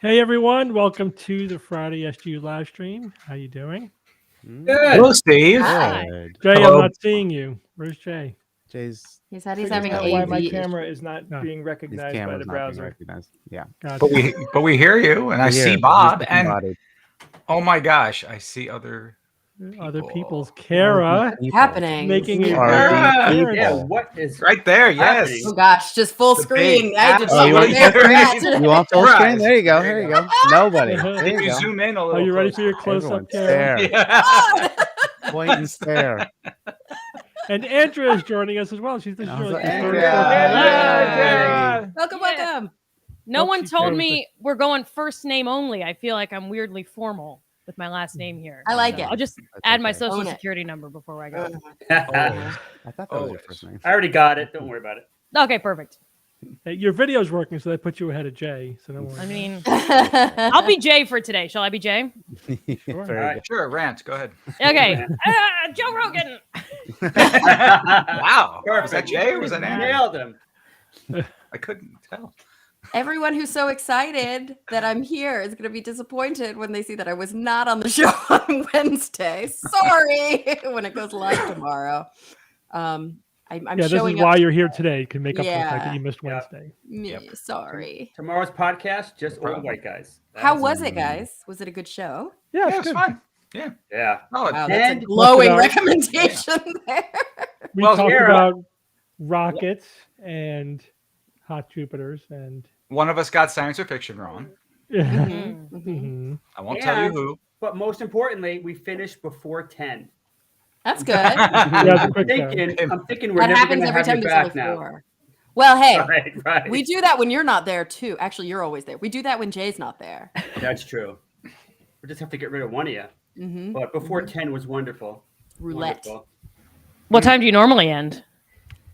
Hey everyone, welcome to the Friday SGU live stream. How you doing? Good. Hello, Steve. Good. Jay, Hello. I'm not seeing you. Where's Jay? Jay's He said he's Figuring having out why my AV. camera is not No. being his recognized by camera's the not being browser. recognized. Yeah. Gotcha. But we hear you, and I see Bob, and Disembodied. oh my gosh, I see other people's People. Kara Happening. making a Are very these appearance. Yeah, people? what is right there. Yes, happening? Oh gosh, just full The screen. big I had to app. check you what want- they were at. You want full screen? Surprise. There you go. There There you you go. Nobody. There Can you you go. zoom in a Are little? you ready for your Everyone close-up, Kara? stare. Yeah. Point and stare. And Andrea is joining us as well. She's the Also, show. Andrea. Andrea. Welcome, welcome. No Oh, one she's told there. me we're going first name only. I feel like I'm weirdly formal with my last name here. I like So it. I'll just That's add my okay. social Own it. security number before I go. I thought that was your first name. I already got it. Don't worry about it. Okay, perfect. Hey, your video's working, so they put you ahead of Jay. So don't worry. I mean, I'll be Jay for today. Shall I be Jay? Sure. Very Alright. good. Sure, rant. Go ahead. Okay. Joe Rogan. Wow, was that Perfect. Jay or was that Andrew? Nailed him. I couldn't tell. Everyone who's so excited that I'm here is going to be disappointed when they see that I was not on the show on Wednesday. Sorry when it goes live tomorrow. I'm Yeah, this is showing why up. you're here today. You can make up for the fact that Yeah. you missed Yeah. Wednesday. Me, sorry. Tomorrow's podcast, just No old problem. white guys. How That's- was it, guys? Was it a good show? Yeah, Yeah, it's it's good. fine. Yeah. Oh, Wow, that's And- a glowing out. recommendation there. We Well, talked Kara- about rockets and hot Jupiters and one of us got science or fiction wrong. Mhm, mhm. Mhm. I won't tell you And- who. But most importantly, we finished before 10. That's good. Yeah, it's a I'm quick show. thinking we're That never happens going to every have time you there's back only now. 4. Well, hey, Right. we do that when you're not there too. Actually, you're always there. We do that when Jay's not there. That's true. We just have to get rid of one of you. Hmm But before 10 was wonderful. Roulette. Wonderful. What time do you normally end?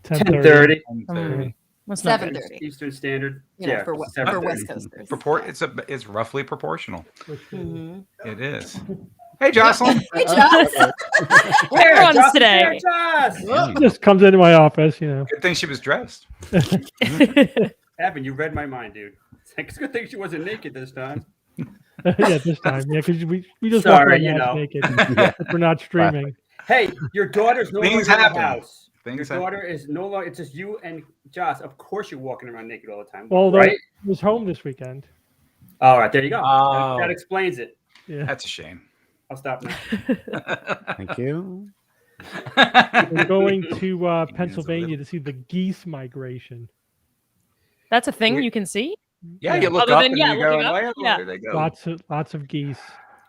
10:30 10:30. That's not good. 7:30. Eastern Standard. You know, Yeah, for 7:30. West Coasters. It's roughly proportional. Mhm. It is. Hey, Jocelyn. Hey, Josh. Everyone's Josh, today. there, Josh! She just comes into my office, you know. Good thing she was dressed. Evan, you read my mind, dude. It's a good thing she wasn't naked this time. Yeah, this time. Yeah, because we just Sorry, walk you around know. naked. If we're not streaming. Hey, your daughter's no Things longer in the happen. house. Things Your happen. daughter is no longer. It's just you and Josh. Of course, you're walking around naked all the time. Well, right? I was home this weekend. All right, there you go. Oh. That explains it. Yeah. That's a shame. I'll stop now. Thank you. We're going to Pennsylvania to see the geese migration. That's a thing you can see. Yeah, you look Other up than- and yeah, you go, looking up, oh, yeah. there they go. Lots of geese.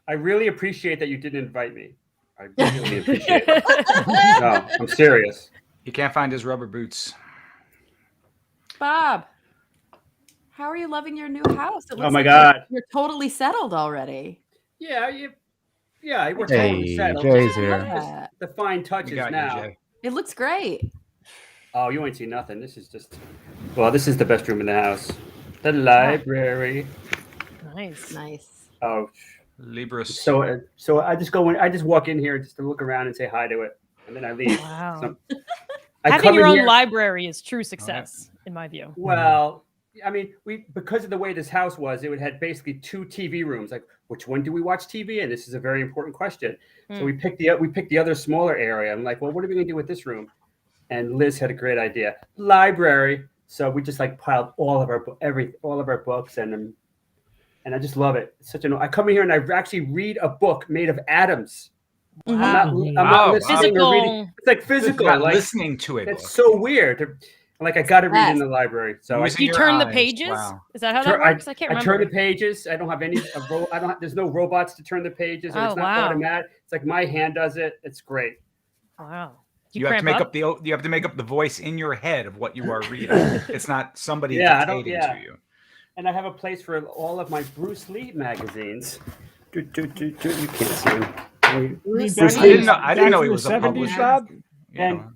I really appreciate that you didn't invite me. I really appreciate it. No, I'm serious. He can't find his rubber boots. Bob, how are you loving your new house? It looks my like God. you're totally settled already. Yeah, we're Hey, totally settled. Jay's Just here. the fine We touches got you, now. Jay. It looks great. Oh, you ain't seen nothing. This is just. Well, this is the best room in the house. The library. Nice. Nice. Oh, Libris. so I just go in. I just walk in here just to look around and say hi to it, and then I leave. Wow. I Having come your in own here- library is true success, in my view. Well, I mean, because of the way this house was, it had basically 2 TV rooms. Like, which one do we watch TV in? This is a very important question. So we picked the other smaller area. I'm like, well, what are we gonna do with this room? And Liz had a great idea, library. So we just like piled all of our books and I just love it. It's I come in here and I actually read a book made of atoms. Wow. I'm not listening or reading. Physical. It's like physical. Not Like, listening to it. it's so weird. Like I got to read in the library. So Using Do you your turn the eyes. pages? Wow. Is that how that works? I can't I remember. turn the pages. I don't have any. There's no robots to turn the pages, or Oh, it's not wow. automatic. It's like my hand does it. It's great. Wow. You have to make up the voice in your head of what you are reading. It's not somebody dictating to you. And I have a place for all of my Bruce Lee magazines. You can't see them. I didn't know he was a 70s, publisher. Bob? You know.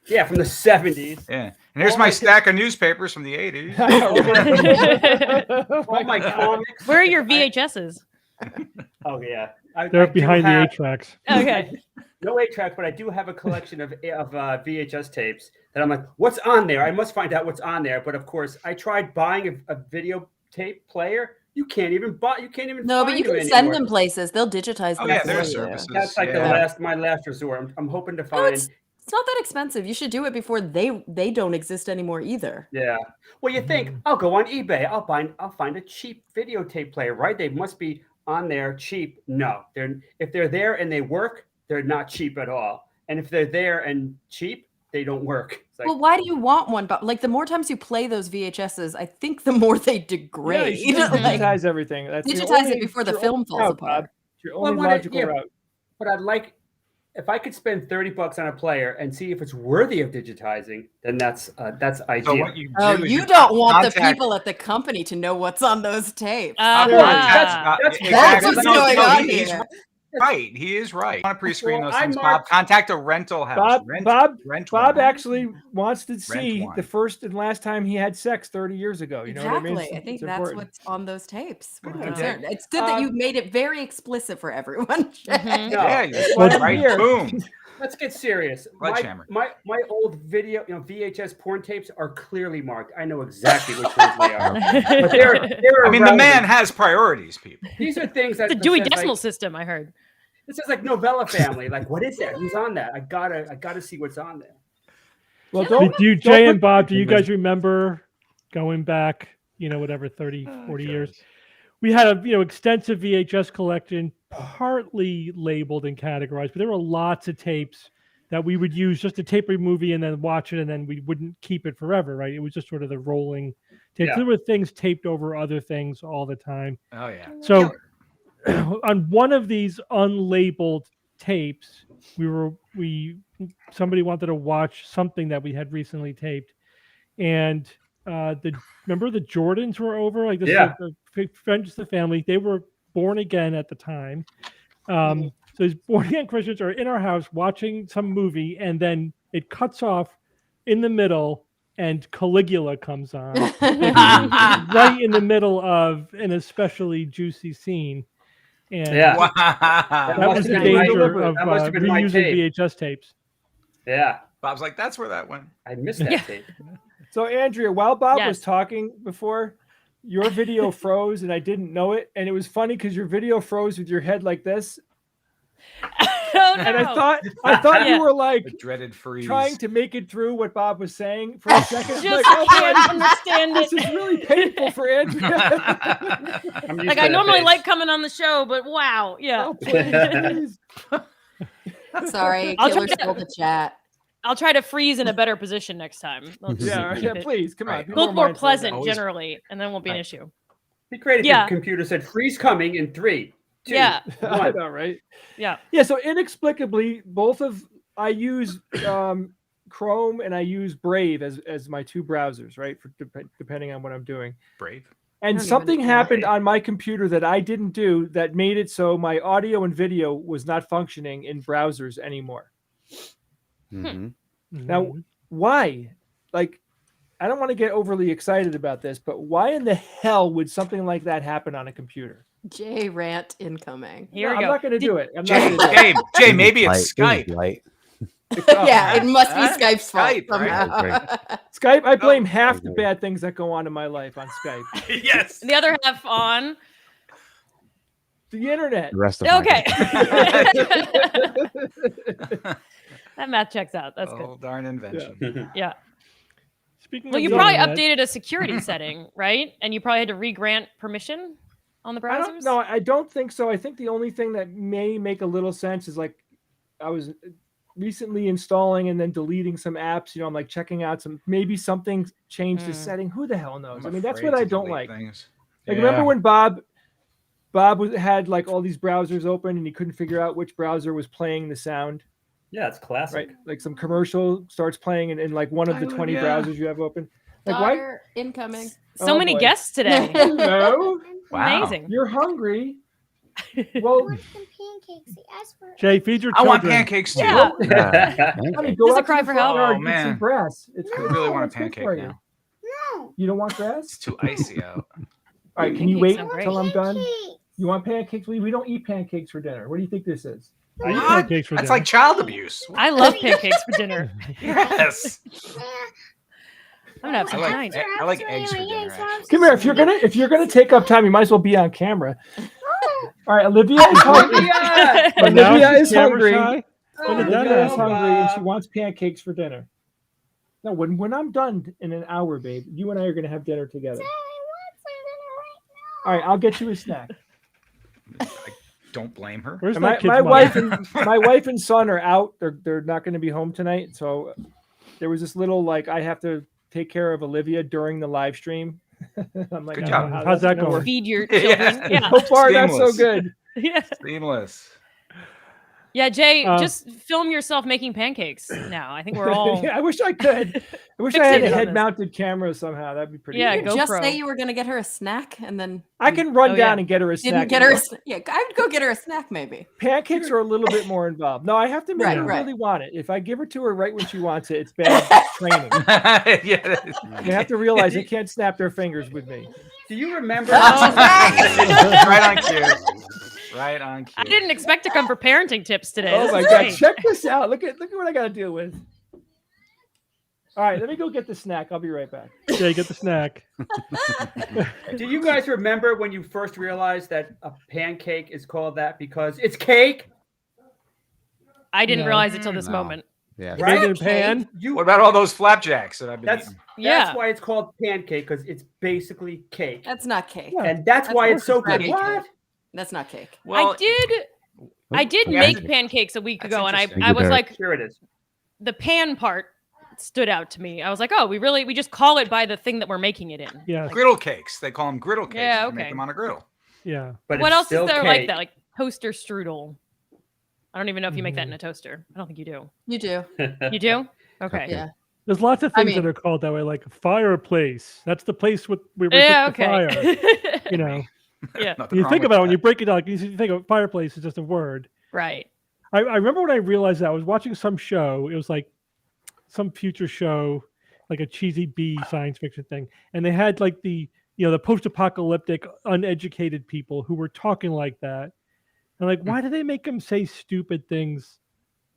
Yeah, from the 70s. Yeah. And here's my stack of newspapers from the 80s. All my comics. Where are your VHSs? Oh yeah, They're I do behind the have- 8-tracks. Okay. No 8-track, but I do have a collection of VHS tapes that I'm like, what's on there? I must find out what's on there. But of course, I tried buying a videotape player. You can't even buy. You can't even. No, but find you can them send anymore. them places. They'll digitize them. Oh yeah, for there are you. services. That's like my last resort. I'm hoping to No, find. it's not that expensive. You should do it before they don't exist anymore either. Yeah. Well, you think I'll go on eBay. I'll find a cheap videotape player, right? They must be on there cheap. No, if they're there and they work, they're not cheap at all. And if they're there and cheap, they don't work. It's like, Well, why do you want one? But like the more times you play those VHSs, I think the more they degrade. Yeah, you should just Like, digitize everything. That's your digitize only- it before the your film only falls route, apart. Bob. It's your Well, only what I- logical yeah, route. but I'd like, if I could spend $30 on a player and see if it's worthy of digitizing, then that's ideal. So what you do Oh, is you don't want the contact- people at the company to know what's on those tapes. That's what's No, going no, on he's here. right. He is right. Want to pre-screen Well, those I things, Bob? marked- Contact a rental house. Bob Rent Bob one. actually wants to see one. the first and last time he had sex 30 years ago. You know Exactly. what I mean? I think It's that's important. what's on those tapes. We're Wow. concerned. It's good that you made it very explicit for everyone. Mhm. No, Yeah, you Well, right. here- Boom. let's get serious. Sledgehammer. My old video, VHS porn tapes are clearly marked. I know exactly which ones they are. But they're I mean, the man irrelevant. has priorities, people. These are things that The Dewey says, Decimal like, System, I heard. this is like Novella Family. Like, what is that? Who's on that? I gotta see what's on there. Well, Did you, don't Jay put- and Bob, do you guys remember going back, whatever, 30, 40 years? We had a, extensive VHS collection, partly labeled and categorized, but there were lots of tapes that we would use just to tape a movie and then watch it, and then we wouldn't keep it forever, right? It was just sort of the rolling tapes. Yeah. There were things taped over other things all the time. Oh yeah. So on one of these unlabeled tapes, somebody wanted to watch something that we had recently taped, and remember the Jordans were over, like this Yeah. is the friends of the family. They were born again at the time. So these born again Christians are in our house watching some movie, and then it cuts off in the middle, and Caligula comes on right in the middle of an especially juicy scene. And Yeah. Wow. that must was the have been my- danger of that must have been my reusing tape. VHS tapes. Yeah, Bob's like, that's where that went. I missed that Yeah. tape. So Andrea, while Bob was Yes. talking before, your video froze and I didn't know it, and it was funny because your video froze with your head like this, Oh, and I no. thought Yeah. you were like The dreaded freeze. trying to make it through what Bob was saying for a second. Just like, oh can't boy, understand this it. is really painful for Andrea. I'm used Like to I that normally face. like coming on the show, but wow, yeah. Oh, please. Sorry, I'll Killer try to- stole the chat. I'll try to freeze in a better position next time. I'll just Yeah, keep yeah, it- please, come on. Right. be Look more mindful of that. pleasant Always- generally, and then won't be an Right. issue. Be great if Yeah. your computer said freeze coming in 3, 2, Yeah. I 1. know, right? Yeah. Yeah, so inexplicably, I use Chrome and I use Brave as my two browsers, right? For depending on what I'm doing. Brave. And don't even something know. happened on my computer that I didn't do that made it so my audio and video was not functioning in browsers anymore. Mhm. Now, why? Like, I don't want to get overly excited about this, but why in the hell would something like that happen on a computer? J rant incoming. Here No, we I'm go. not going to Did- do it. I'm not Jay, going to do it. Jay, maybe Light. it's It was Skype. light. Yeah, it must be Huh? Skype's fault Skype, right? somehow. Skype, I blame Oh, half the okay. bad things that go on in my life on Skype. Yes. The other half on. The internet. The rest of my Okay. day. That math checks out. That's good. Oh, darn invention. Yeah. Speaking Well, of you the probably internet, updated a security setting, right? And you probably had to re-grant permission on the I browsers. don't know. I don't think so. I think the only thing that may make a little sense is like I was recently installing and then deleting some apps. You know, I'm like checking out maybe something changed the Mm. setting. Who the hell knows? I'm I mean, that's afraid what I to don't delete like. things. Like, Yeah. remember when had like all these browsers open and he couldn't figure out which browser was playing the sound, Yeah, it's classic. right? Like some commercial starts playing in like one of the Oh, 20 yeah. browsers you have open. Like, why? Daughter incoming. So Oh, many boy. guests today. Hello? Wow. Amazing. You're hungry? Well, Want some pancakes? He asked for Jay, feed your I want children. pancakes too. Yeah. Yeah. I mean, Okay. go Just a out cry to the for front help. yard Oh, and get some man. grass. It's I good. really want a It's good pancake for you. now. no. You don't want It's grass? too icy out. All right, can you Pancakes wait sound great. until I'm done? Pancakes. You want pancakes? We don't eat pancakes for dinner. What do you think this is? I eat What? pancakes for That's dinner. like child abuse. I love pancakes for dinner. Yes. I'm gonna have I some like, tonight. I like eggs for dinner. actually. Come here. If you're gonna take up time, you might as well be on camera. All right, Olivia is hungry. Yeah. But now Olivia she's is camera hungry. shy. When did that Olivia is happen? hungry and she wants pancakes for dinner. No, when I'm done in an hour, babe, you and I are gonna have dinner together. All right, I'll get you a snack. I don't blame her. Where's And that kid's my mom? wife and son are out. They're not going to be home tonight. So there was this little like I have to take care of Olivia during the live stream. I'm like, Good I don't job. know how How's that's that gonna going? work. Feed your Yeah. children. Yeah. So far, not so Seamless. good. Yeah. Seamless. Yeah, Jay, Uh, just film yourself making pancakes now. I think we're all. Yeah, I wish I could. I wish I had Fixated a on this. head-mounted camera somehow. That'd be pretty. Yeah, You good. could just GoPro. say you were going to get her a snack and then I can run Oh, down yeah. and get her a didn't snack. get her. Yeah, I would go get her a snack maybe. Pancakes are a little bit more involved. No, I have to make Right, her right. really want it. If I give her to her right when she wants it, it's bad training. Yeah. They have to realize they can't snap their fingers with me. Do you remember? Right on cue. Right on cue. I didn't expect to come for parenting tips today. Oh This my is god, great. check this out. Look at what I gotta deal with. All right, let me go get the snack. I'll be right back. Jay, get the snack. Do you guys remember when you first realized that a pancake is called that because it's cake? I didn't No. realize it till this No. moment. Yeah. Right? Big in pan. You. What about all those flapjacks that I've been That's eating? Yeah. that's why it's called pancake because it's basically cake, That's not cake. Yeah. and that's why it's so good. crappy What? cake. That's not cake. Well, I did Yeah. make pancakes a week That's ago, and interesting. I was Thank you, like, Here it is. the pan part stood out to me. I was like, oh, we just call it by the thing that we're making it in. Yeah, griddle cakes. They call them griddle cakes. Yeah, You make okay. them on a griddle. yeah. But What it's else is still there like cake. that? Like toaster strudel. I don't even know if you make that in a toaster. I don't think you do. You do. You do? Okay. Yeah. There's lots of I things mean- that are called that way, like a fireplace. That's the place where we Yeah. put the fire. Okay. You know, Yeah. Nothing you wrong think with about it when that. you break it down. Like, you think of fireplace is just a word. Right. I remember when I realized that I was watching some show. It was like some future show, like a cheesy B science fiction thing, and they had like the post-apocalyptic, uneducated people who were talking like that. And like, why do they make them say stupid things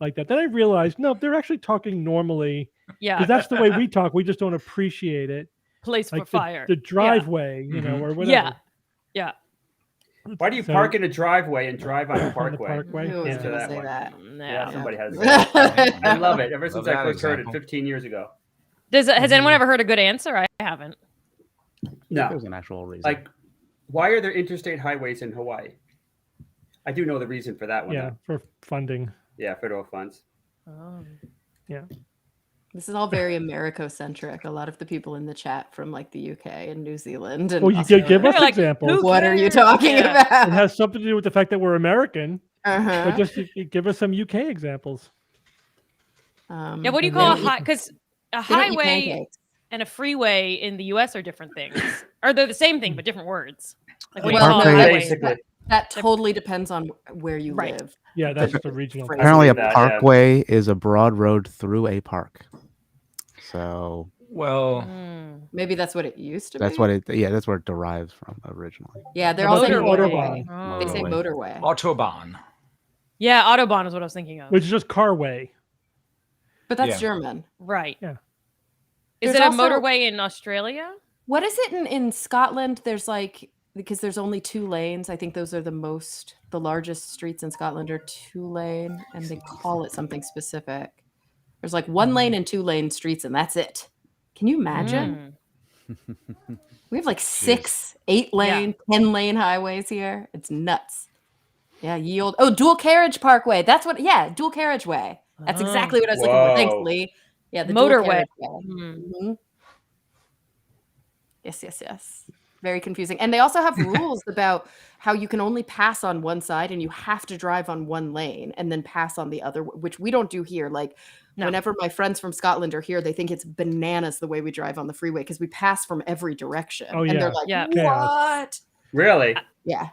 like that? Then I realized, no, they're actually talking normally Yeah. because that's the way we talk. We just don't appreciate it. Place for Like fire. the driveway, or whatever. Yeah. Yeah. Why do you So- park in a driveway and drive on a On the parkway? parkway. Who was Yeah. Into going to that say one. that? Yeah, No. somebody has. That. I love it. Ever since Love I that first heard it example. 15 years ago. Has anyone ever heard a good answer? I haven't. No, There's an actual reason. like, why are there interstate highways in Hawaii? I do know the reason for that one. Yeah, though. for funding. Yeah, federal funds. Oh. This is all very Americo-centric. A lot of the people in the chat from like the UK and New Zealand and Well, you could give us They're like, examples. who what are you cares? talking Yeah. about? It has something to do with the fact that we're American. Uh-huh. But just give us some UK examples. Yeah, what do you and call a they don't high? Because a eat- they don't eat highway pancakes. and a freeway in the U.S. are different things, or they're the same thing but different words. Like what do you Well, call a no, highway? basically. That totally depends on where you Right. live. Yeah, that's the regional. Phrase. Apparently, a That, yeah. parkway is a broad road through a park. So Well, Mm. Maybe that's what it used to that's be. what it. Yeah, that's where it derives from originally. Yeah, they're How all about saying the motorway. Autobahn? They say Motorway. motorway. Autobahn. Yeah, Autobahn is what I was thinking of. Which is just carway. But that's Yeah. German. Right. Yeah. Is There's it a also- motorway in Australia? What is it in Scotland? There's like, because there's only 2 lanes. I think those are the largest streets in Scotland are 2 lane, and they call it something specific. There's like 1 lane and 2 lane streets, and that's it. Can you imagine? Mm. We have like 6, 8 lane, 10 lane highways here. It's nuts. Yeah, yield. Oh, dual carriage parkway. That's what. Yeah, dual carriageway. That's Oh. exactly what I was looking for. Thanks, Whoa. Lee. Yeah, the dual Motorway. carriageway. Mm. Mhm. Yes. Very confusing. And they also have rules about how you can only pass on one side and you have to drive on 1 lane and then pass on the other, which we don't do here. Like No. whenever my friends from Scotland are here, they think it's bananas the way we drive on the freeway because we pass from every direction. Oh, And yeah. they're like, Yeah. what? Really? Yeah.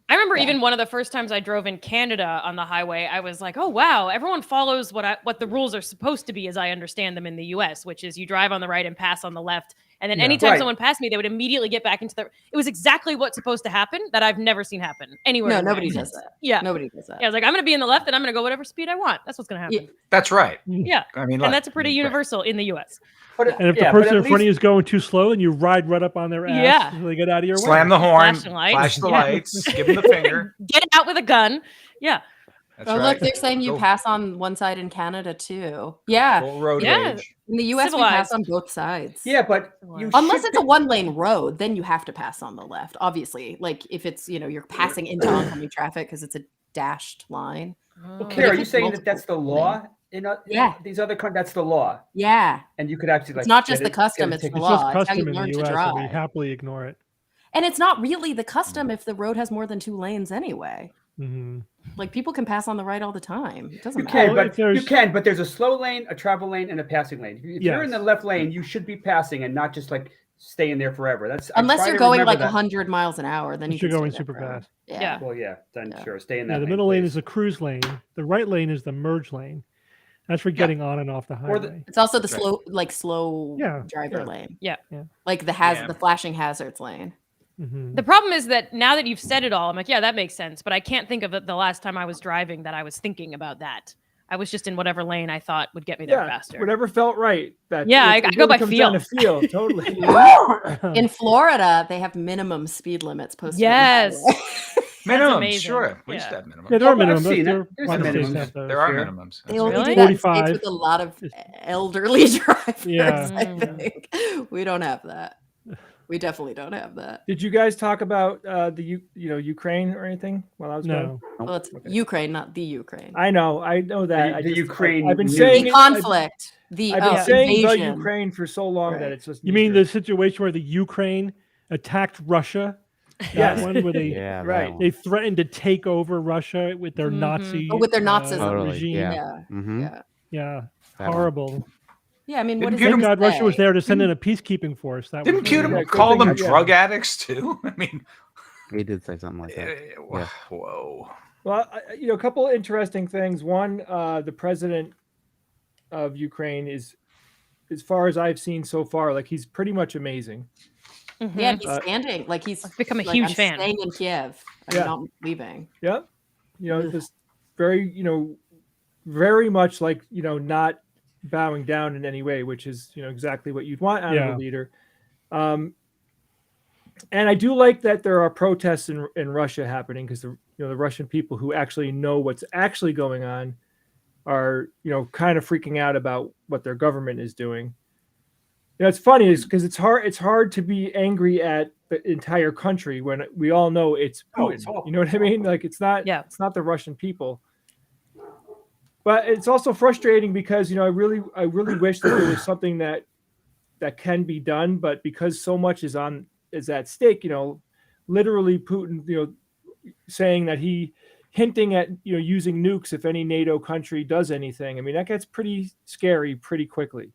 I remember Yeah. even one of the first times I drove in Canada on the highway, I was like, "Oh wow, everyone follows what the rules are supposed to be as I understand them in the US, which is you drive on the right and pass on the left." And then Yeah. anytime Right. someone passed me, they would immediately get back into the It was exactly what's supposed to happen that I've never seen happen anywhere. No, in the nobody United does States. that. Yeah. Nobody does that. Yeah, I was like, I'm going to be in the left and I'm going to go whatever speed I want. That's what's going to happen. That's right. Yeah. I mean, And that's pretty right. universal in the US. But And if the yeah, but person at in front of you least- is going too slow, then you ride right up on their ass Yeah. until they get out of your Slam way. the horn, Flashing lights. flash the Yeah. lights, give them the finger. Get out with a gun. Yeah. That's Oh, right. look, they're saying you Go pass on one side in Canada too. Yeah. full road Yeah. rage. In the US, we pass Civilized. on both sides. Yeah, but you Unless should it's a 1 lane road, then you have to pass on the left. Obviously, like if it's you're passing into oncoming traffic because it's a dashed line. Well, Oh. Kara, are if you it's saying that that's the multiple law? In Yeah. these other countries, that's the law, Yeah, and you could actually like. it's not just get the custom; get a it's the ticket. It's just law. It's how custom you in the learn to US, and we drive. happily ignore it. And it's not really the custom if the road has more than 2 lanes anyway. Hmm. Like people can pass on the right all the time. It doesn't You matter. can, Well, but if there's- you can, but there's a slow lane, a travel lane, and a passing lane. If you're in the Yes. left lane, you should be passing and not just like staying there forever. That's I Unless try you're to going remember like that. 100 miles an hour, then Unless you you're can going stay there super forever. fast. Yeah. Well, yeah, then Yeah. sure, stay in that. Yeah, the lane, middle lane please. is the cruise lane. The right lane is the merge lane. That's for getting on and off the Or the- highway. It's also the That's right. slow Yeah, driver yeah. lane. Yeah. Yeah. Like the Yeah. the flashing hazards lane. Mhm. The problem is that now that you've said it all, I'm like, yeah, that makes sense. But I can't think of it the last time I was driving that I was thinking about that. I was just in whatever lane I thought would get me there Yeah, faster. whatever felt right. That Yeah, I it go really by comes down to feel. feel. Totally. In Florida, they have minimum speed limits posted. on the Yes. highway. Minimum, amazing. sure. We used Yeah. to have minimum. Yeah, there are Oh, I've minimums. seen There it. There's a lot a of states minimum. have those. There are Sure. minimums. They That's only right. do that in 45 states with a lot of is- elderly drivers. Yeah. I Mm. think we don't have that. We definitely don't have that. Did you guys talk about the Ukraine or anything while I was gone? No. Well, it's Okay. Ukraine, not the Ukraine. I know that. The Ukraine I've been news. saying The it- conflict. The I've been Yeah. saying the invasion. Ukraine for so long that Right. it's just. You mean easier. the situation where the Ukraine attacked Russia? That Yes. one where they Yeah, that right. one. they threatened to take over Russia with their Mhm. Nazi Oh, with their Nazism. Totally, regime. yeah. Yeah. Mhm. Yeah. Yeah, That one. horrible. Yeah. I mean, what Didn't does Thank it God Russia was say? there to send in a peacekeeping force. That Didn't was Putin Yeah, good call thing them I- yeah. drug addicts too? I mean, He did say something like that. Yeah. whoa. Well, a couple of interesting things. One, the president of Ukraine is, as far as I've seen so far, like he's pretty much amazing. Mhm. Yeah, he's standing. Like he's I've become a like, huge I'm fan. Staying in Kiev. I'm Yeah. not leaving. Yep. Just very, very much like, not bowing down in any way, which is, exactly what you'd want out of Yeah. a leader. And I do like that there are protests in Russia happening because the Russian people who actually know what's actually going on are, kind of freaking out about what their government is doing. It's funny is because it's hard to be angry at the entire country when we all know it's Oh, Putin. it's awful. You know what I mean? Like it's not Yeah. the Russian people. But it's also frustrating because I really wish that there was something that can be done, but because so much is at stake, literally Putin, saying that hinting at using nukes if any NATO country does anything. I mean, that gets pretty scary pretty quickly.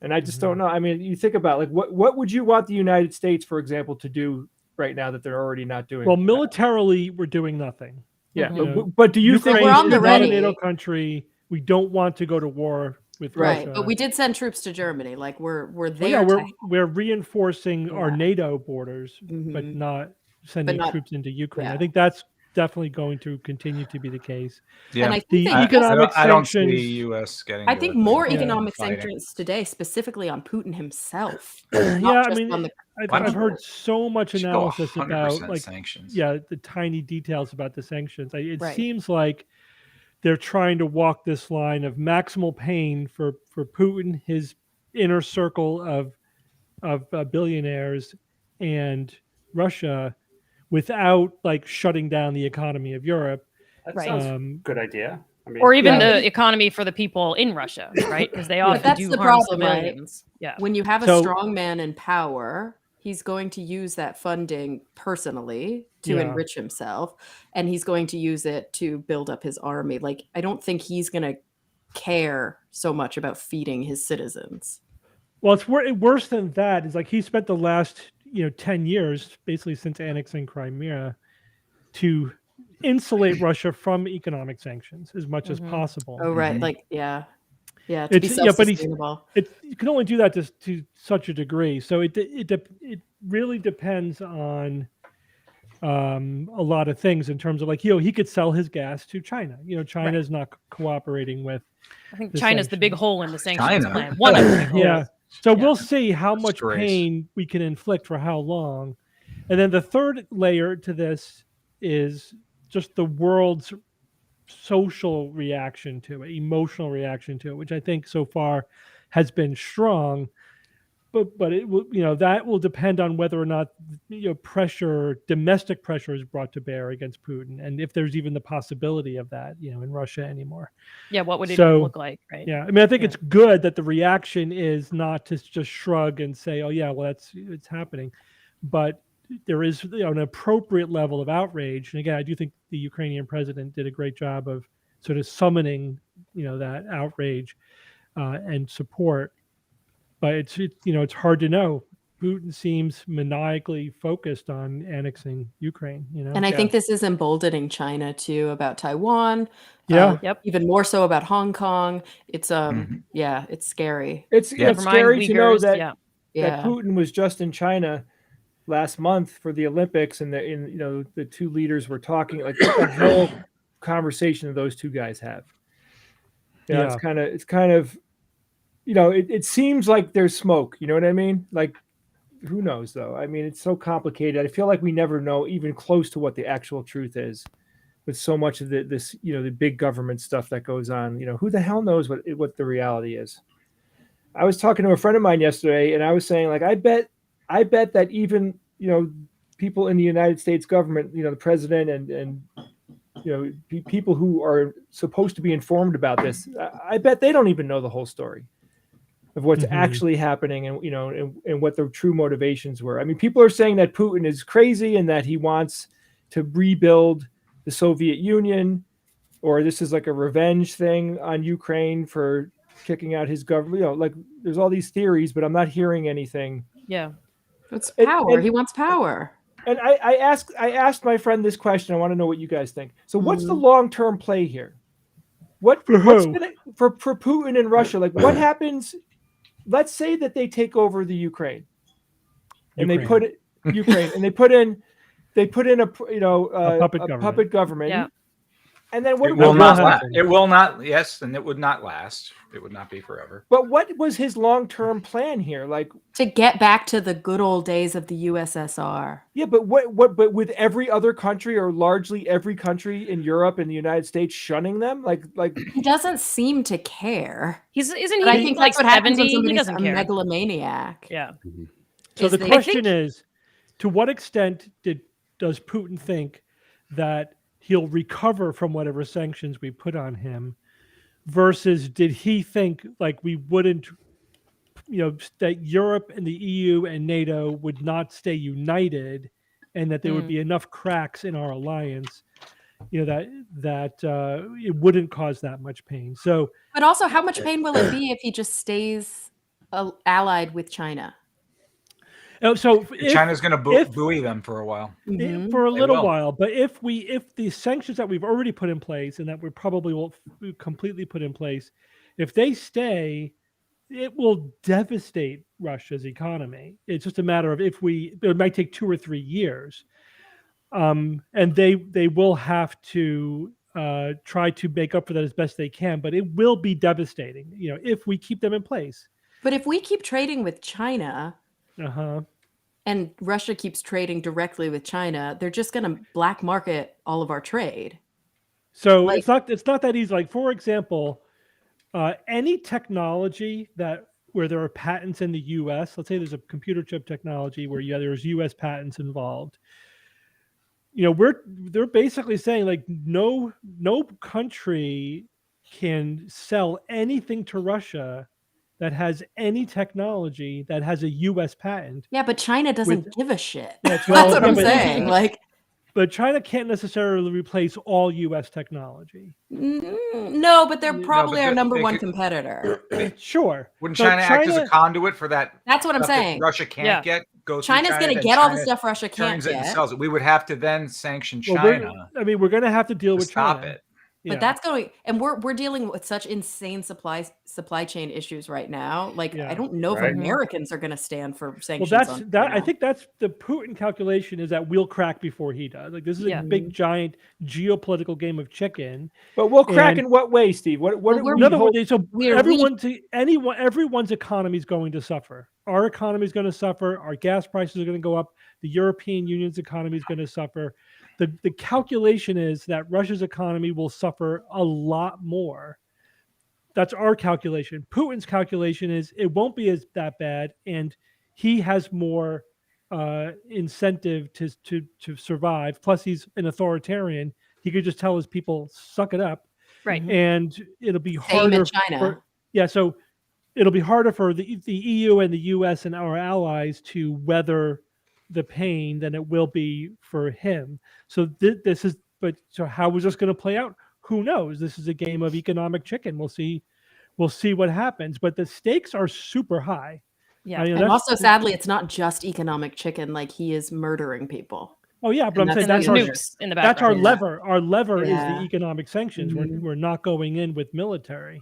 And I just don't know. I mean, you think about what would you want the United States, for example, to do right now that they're already not doing? Well, militarily, we're doing nothing. Yeah, Mhm. but do you Ukraine think we're on the is not a ready. NATO country? We don't want to go to war with Right, Russia. but we did send troops to Germany. Like we're Well, there. yeah, to, we're reinforcing our Yeah. NATO borders, but Mhm. not sending not- troops into Ukraine. I yeah. think that's definitely going to continue to be the case. Yeah. And I The think they economic I don't see sanctions. U.S. getting. I to think it. more Yeah. economic Fighting. sanctions today, specifically on Putin himself. Yeah, not I just mean, on the I've heard so much Should go analysis 100% about sanctions. the tiny details about the sanctions. It Right. seems like they're trying to walk this line of maximal pain for Putin, his inner circle of billionaires, and Russia, without shutting down the economy of Europe. That Right. sounds a good idea. I mean, Or even Yeah. the economy for the people in Russia, right? Because they But often that's do the harm problem, right? civilians. Yeah. when you have a So- strong man in power, he's going to use that funding personally to Yeah. enrich himself, and he's going to use it to build up his army. Like, I don't think he's going to care so much about feeding his citizens. Well, it's worse than that. Is he spent the last 10 years, basically since annexing Crimea, to insulate Russia from economic sanctions as much as possible. Oh, right. Mhm. To be It's but self-sustainable. you can only do that to such a degree. So it really depends on a lot of things in terms of he could sell his gas to China. China is not cooperating with. I think the China's the big sanctions. hole in the sanctions China? plan. One of the big holes. Yeah. So Yeah. we'll see how much Disgrace. pain we can inflict for how long. And then the third layer to this is just the world's social reaction to it, emotional reaction to it, which I think so far has been strong. But it will, that will depend on whether or not domestic pressure is brought to bear against Putin, and if there's even the possibility of that, in Russia anymore. Yeah, what would it So- even look like, right? Yeah, I mean, I think Yeah. it's good that the reaction is not to just shrug and say, "Oh yeah, well it's happening," but there is an appropriate level of outrage. And again, I do think the Ukrainian president did a great job of sort of summoning, that outrage and support. But it's hard to know. Putin seems maniacally focused on annexing Ukraine. And I think this is emboldening China too about Taiwan. Yeah. Yep. Even more so about Hong Kong. It's Mhm. yeah, it's scary. It's Yeah. it's Never mind scary to know Uyghurs, that yeah. Yeah. that Putin was just in China last month for the Olympics, and the two leaders were talking. Like, what the hell conversation do those two guys have? Yeah. It's kind of it seems like there's smoke. You know what I mean? Like, who knows though? I mean, it's so complicated. I feel like we never know even close to what the actual truth is with so much of this the big government stuff that goes on. Who the hell knows what the reality is? I was talking to a friend of mine yesterday, and I was saying, like, I bet that even people in the United States government, the president and people who are supposed to be informed about this, I bet they don't even know the whole story of what's actually happening, and and what the true motivations were. I mean, people are saying that Putin is crazy and that he wants to rebuild the Soviet Union, or this is like a revenge thing on Ukraine for kicking out his government. Like, there's all these theories, but I'm not hearing anything. Yeah. It's And- power. and- He wants power. And I asked my friend this question. I want to know what you guys think. So, what's the Mhm. long-term play here? What's who? for Putin and Russia? Like, what happens? Let's say that they take over the Ukraine, and they put it Ukraine, and they put in a puppet government. puppet government. Yeah. And then what It will not. happen? It will not. Yes, and it would not last. It would not be forever. But what was his long-term plan here? Like, To get back to the good old days of the USSR. yeah, but but with every other country, or largely every country in Europe and the United States shunning them, like He doesn't seem to care. Isn't But I he think like that's what happens 70? when He somebody's doesn't a care. megalomaniac. Yeah. So is the they- question is, to what extent does Putin think that he'll recover from whatever sanctions we put on him versus did he think like we wouldn't, that Europe and the EU and NATO would not stay united, and that there would be enough cracks in our alliance, that it wouldn't cause that much pain. So, But also, how much pain will it be if he just stays allied with China? so China's going to buoy them for a while. For a They little will. while, but if the sanctions that we've already put in place and that we probably will completely put in place, if they stay, it will devastate Russia's economy. It's just a matter of it might take 2 or 3 years, and they will have to try to make up for that as best they can. But it will be devastating, if we keep them in place. But if we keep trading with China, and Russia keeps trading directly with China, they're just going to black market all of our trade. So it's not that easy. Like, for example, any technology where there are patents in the U.S., let's say there's a computer chip technology where there's U.S. patents involved. They're basically saying like no country can sell anything to Russia that has any technology that has a U.S. patent. Yeah, but China doesn't give a shit. That's what I'm saying. But China can't necessarily replace all U.S. technology. No, but they're probably our number one competitor. Sure. Wouldn't China act as a conduit for that? That's what I'm saying. Russia can't get. China's going to get all the stuff Russia can't get. And sells it. We would have to then sanction China. We're going to have to deal with China. Stop it. But that's going, and we're dealing with such insane supply chain issues right now. Like, I don't know if Americans are going to stand for sanctions. Well, I think that's the Putin calculation, is that we'll crack before he does. Like, this is a big, giant geopolitical game of chicken. But we'll crack in what way, Steve? Everyone's economy is going to suffer. Our economy is going to suffer. Our gas prices are going to go up. The European Union's economy is going to suffer. The calculation is that Russia's economy will suffer a lot more. That's our calculation. Putin's calculation is it won't be that bad, and he has more incentive to survive. Plus, he's an authoritarian. He could just tell his people, "Suck it up," right? And it'll be harder. Same in China. So it'll be harder for the EU and the US and our allies to weather the pain than it will be for him. So so how is this going to play out? Who knows? This is a game of economic chicken. We'll see what happens, but the stakes are super high. Yeah. And also, sadly, it's not just economic chicken. Like, he is murdering people. Oh yeah, but I'm saying that's our lever. Our lever is the economic sanctions. We're not going in with military.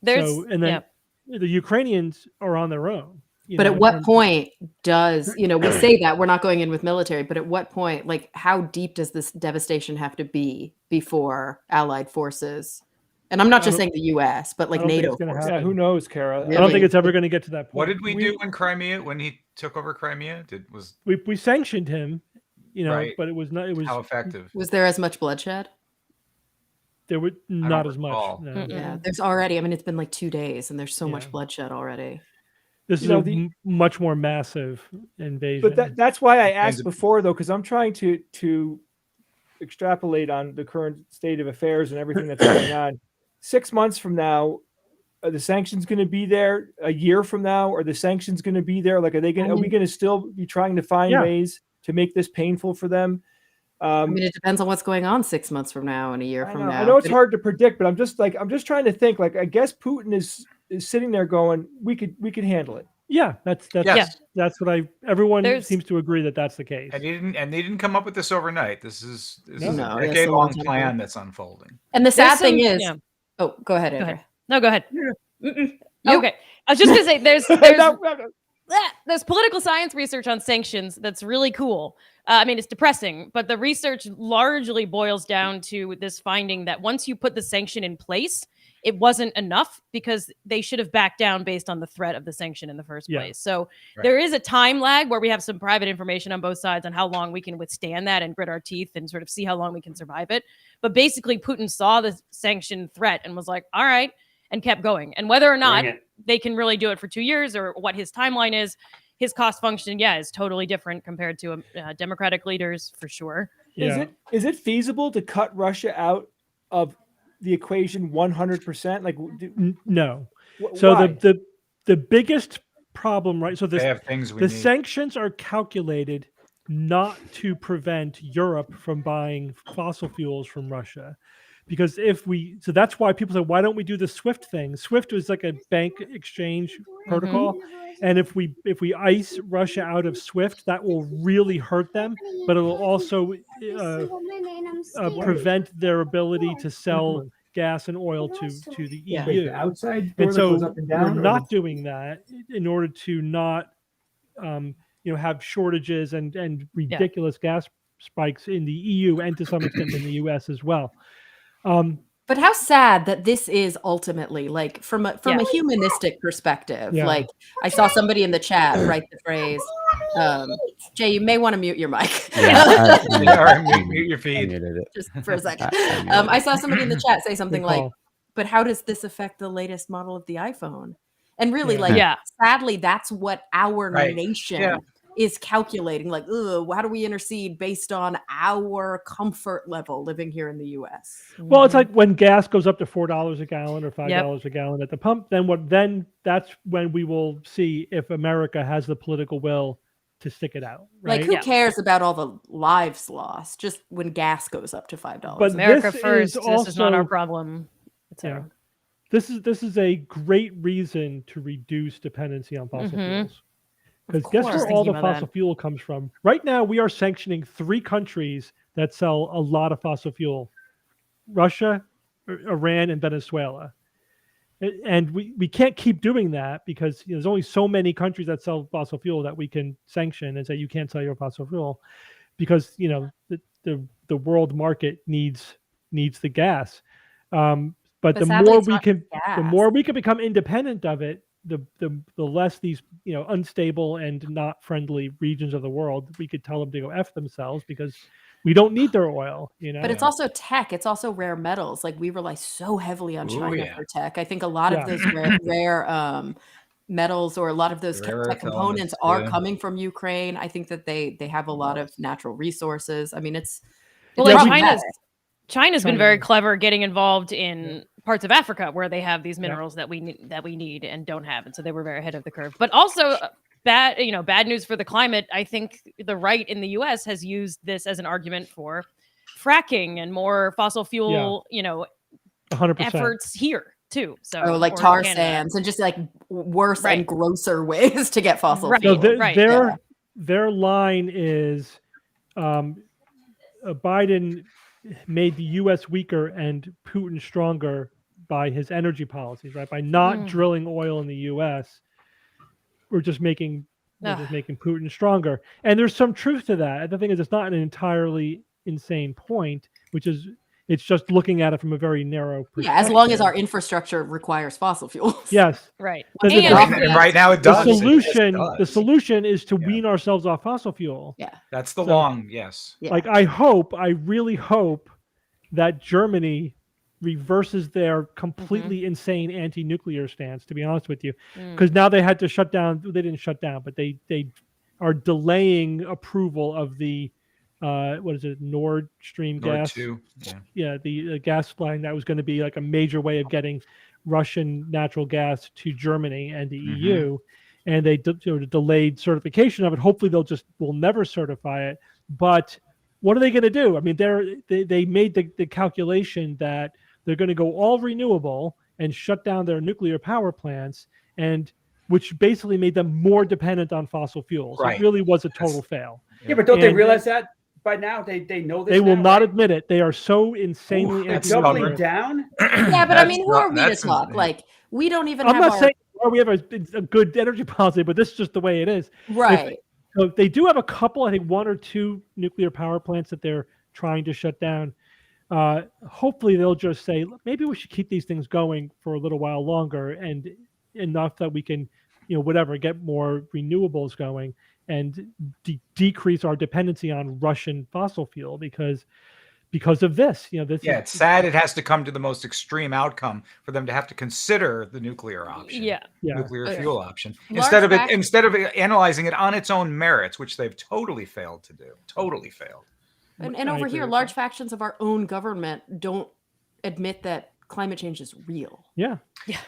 The Ukrainians are on their own. But at what point does, we say that we're not going in with military, but at what point, like, how deep does this devastation have to be before allied forces? And I'm not just saying the US, but like NATO forces. Yeah, who knows, Kara? Really? I don't think it's ever going to get to that point. What did we do in Crimea when he took over Crimea? We sanctioned him, right. But it was not. It was how effective? Was there as much bloodshed? There were not as much. No. Yeah, there's already. I mean, it's been like 2 days, and there's so much bloodshed already. This is a much more massive invasion. But that's why I asked before, though, because I'm trying to extrapolate on the current state of affairs and everything that's going on. 6 months from now, are the sanctions going to be there? A year from now, are the sanctions going to be there? Like, are we going to still be trying to find ways to make this painful for them? I mean, it depends on what's going on 6 months from now and a year from now. I know it's hard to predict, but I'm just trying to think. Like, I guess Putin is sitting there going, we could handle it. Yeah, that's what everyone seems to agree that that's the case. And they didn't come up with this overnight. This is a decade-long plan that's unfolding. And the sad thing is, oh, go ahead, Andrew. No, go ahead. Nope. Okay, I was just gonna say there's political science research on sanctions that's really cool. I mean, it's depressing, but the research largely boils down to this finding that once you put the sanction in place, it wasn't enough because they should have backed down based on the threat of the sanction in the first place. So there is a time lag where we have some private information on both sides on how long we can withstand that and grit our teeth and sort of see how long we can survive it. But basically, Putin saw the sanction threat and was like, all right, and kept going. And whether or not they can really do it for 2 years or what his timeline is, his cost function, is totally different compared to Democratic leaders, for sure. Yeah. Is it feasible to cut Russia out of the equation 100%? Like, No. So why? the biggest problem, right? So They have things we the need. sanctions are calculated not to prevent Europe from buying fossil fuels from Russia. Because so that's why people say, why don't we do the SWIFT thing? SWIFT was like a bank exchange protocol. And if we ice Russia out of SWIFT, that will really hurt them, but it will also prevent their ability to sell gas and oil to the Yeah. Wait, EU. the outside door And that goes so up and we're down, or not doing that in order to not have shortages and ridiculous gas spikes in the EU and to some extent in the US as well. But how sad that this is ultimately, like, from a humanistic perspective. Yeah. Like, I saw somebody in the chat write the phrase, Jay, you may want to mute your mic. Yeah, mute your I feed. muted it. Just for a second. I muted I it. saw somebody in the chat say something Good like, call. but how does this affect the latest model of the iPhone? And really, Yeah. like, Yeah. sadly, that's what our Right. nation Yeah. is calculating. Like, how do we intercede based on our comfort level living here in the US? Well, it's like when gas goes up to $4 a gallon or $5 Yep. a gallon at the pump, then that's when we will see if America has the political will to stick it out. Right. Like, who Yeah. cares about all the lives lost? Just when gas goes up to $5. But America this first. is This is not our also- problem. Yeah. This is a great reason to reduce dependency on fossil fuels. Because guess course. where all the Thinking about fossil that. fuel comes from? Right now, we are sanctioning 3 countries that sell a lot of fossil fuel: Russia, Iran, and Venezuela. And we can't keep doing that because there's only so many countries that sell fossil fuel that we can sanction and say you can't sell your fossil fuel, because the world market needs the gas. But the sadly, more it's we not can, gas. the more we can become independent of it, the less these unstable and not friendly regions of the world, we could tell them to go F themselves, because we don't need their oil. But it's also tech. It's also rare metals. Like, we rely so heavily on Ooh, China yeah. for tech. I think a lot Yeah. of those rare metals, or a lot of those Rare tech earth components elements, are yeah. coming from Ukraine. I think that they have a lot of natural resources. I mean, it's Well, Yeah, like we- China's been China- very clever getting involved in parts of Africa where they have these Yeah. minerals that we need and don't have, and so they were very ahead of the curve. But also bad news for the climate. I think the right in the U.S. has used this as an argument for fracking and more fossil fuel, 100%. efforts here too. So, like or in tar Canada. sands and just like worse Right. and grosser ways to get fossil Right. fuel. So Right. their line is, Biden made the U.S. weaker and Putin stronger by his energy policies, right? By not drilling oil in the U.S., we're just making Putin stronger. And there's some truth to that. The thing is, it's not an entirely insane point, which is, it's just looking at it from a very narrow perspective. Yeah, as long as our infrastructure requires fossil fuels. Yes. Right. Because And right now it does. The It just solution does. is to wean ourselves off fossil fuel. Yeah. That's the So- yes. Yeah. Like, I really hope that Germany reverses their completely insane anti-nuclear stance, to be honest with you, because now they had to shut down. They didn't shut down, but they are delaying approval of the what is it, Nord Stream Nord gas? 2. Yeah, the gas line that was going to be like a major way of getting Russian natural gas to Germany and the EU, and they delayed certification of it. Hopefully, will never certify it. But what are they going to do? I mean, they made the calculation that they're going to go all renewable and shut down their nuclear power plants, and which basically made them more dependent on fossil fuels. Right. It really was a total fail. Yeah, but don't they And- realize that by now? They know this. They will now, not right? admit it. They are so insanely They're that's doubling anti-nuclear. down. Yeah, but I mean, who are we to that's talk? Like, we don't even I'm have not our saying we have a good energy policy, but this is just the way it is. right. So they do have a couple, I think 1 or 2 nuclear power plants that they're trying to shut down. Hopefully they'll just say, maybe we should keep these things going for a little while longer, and enough that we can, get more renewables going and decrease our dependency on Russian fossil fuel because of this. It's sad it has to come to the most extreme outcome for them to have to consider the nuclear option. Yeah. Nuclear fuel option. Large Instead of analyzing it on its own merits, which they've totally failed to do. Totally failed. And over here, large factions of our own government don't admit that climate change is real. Yeah.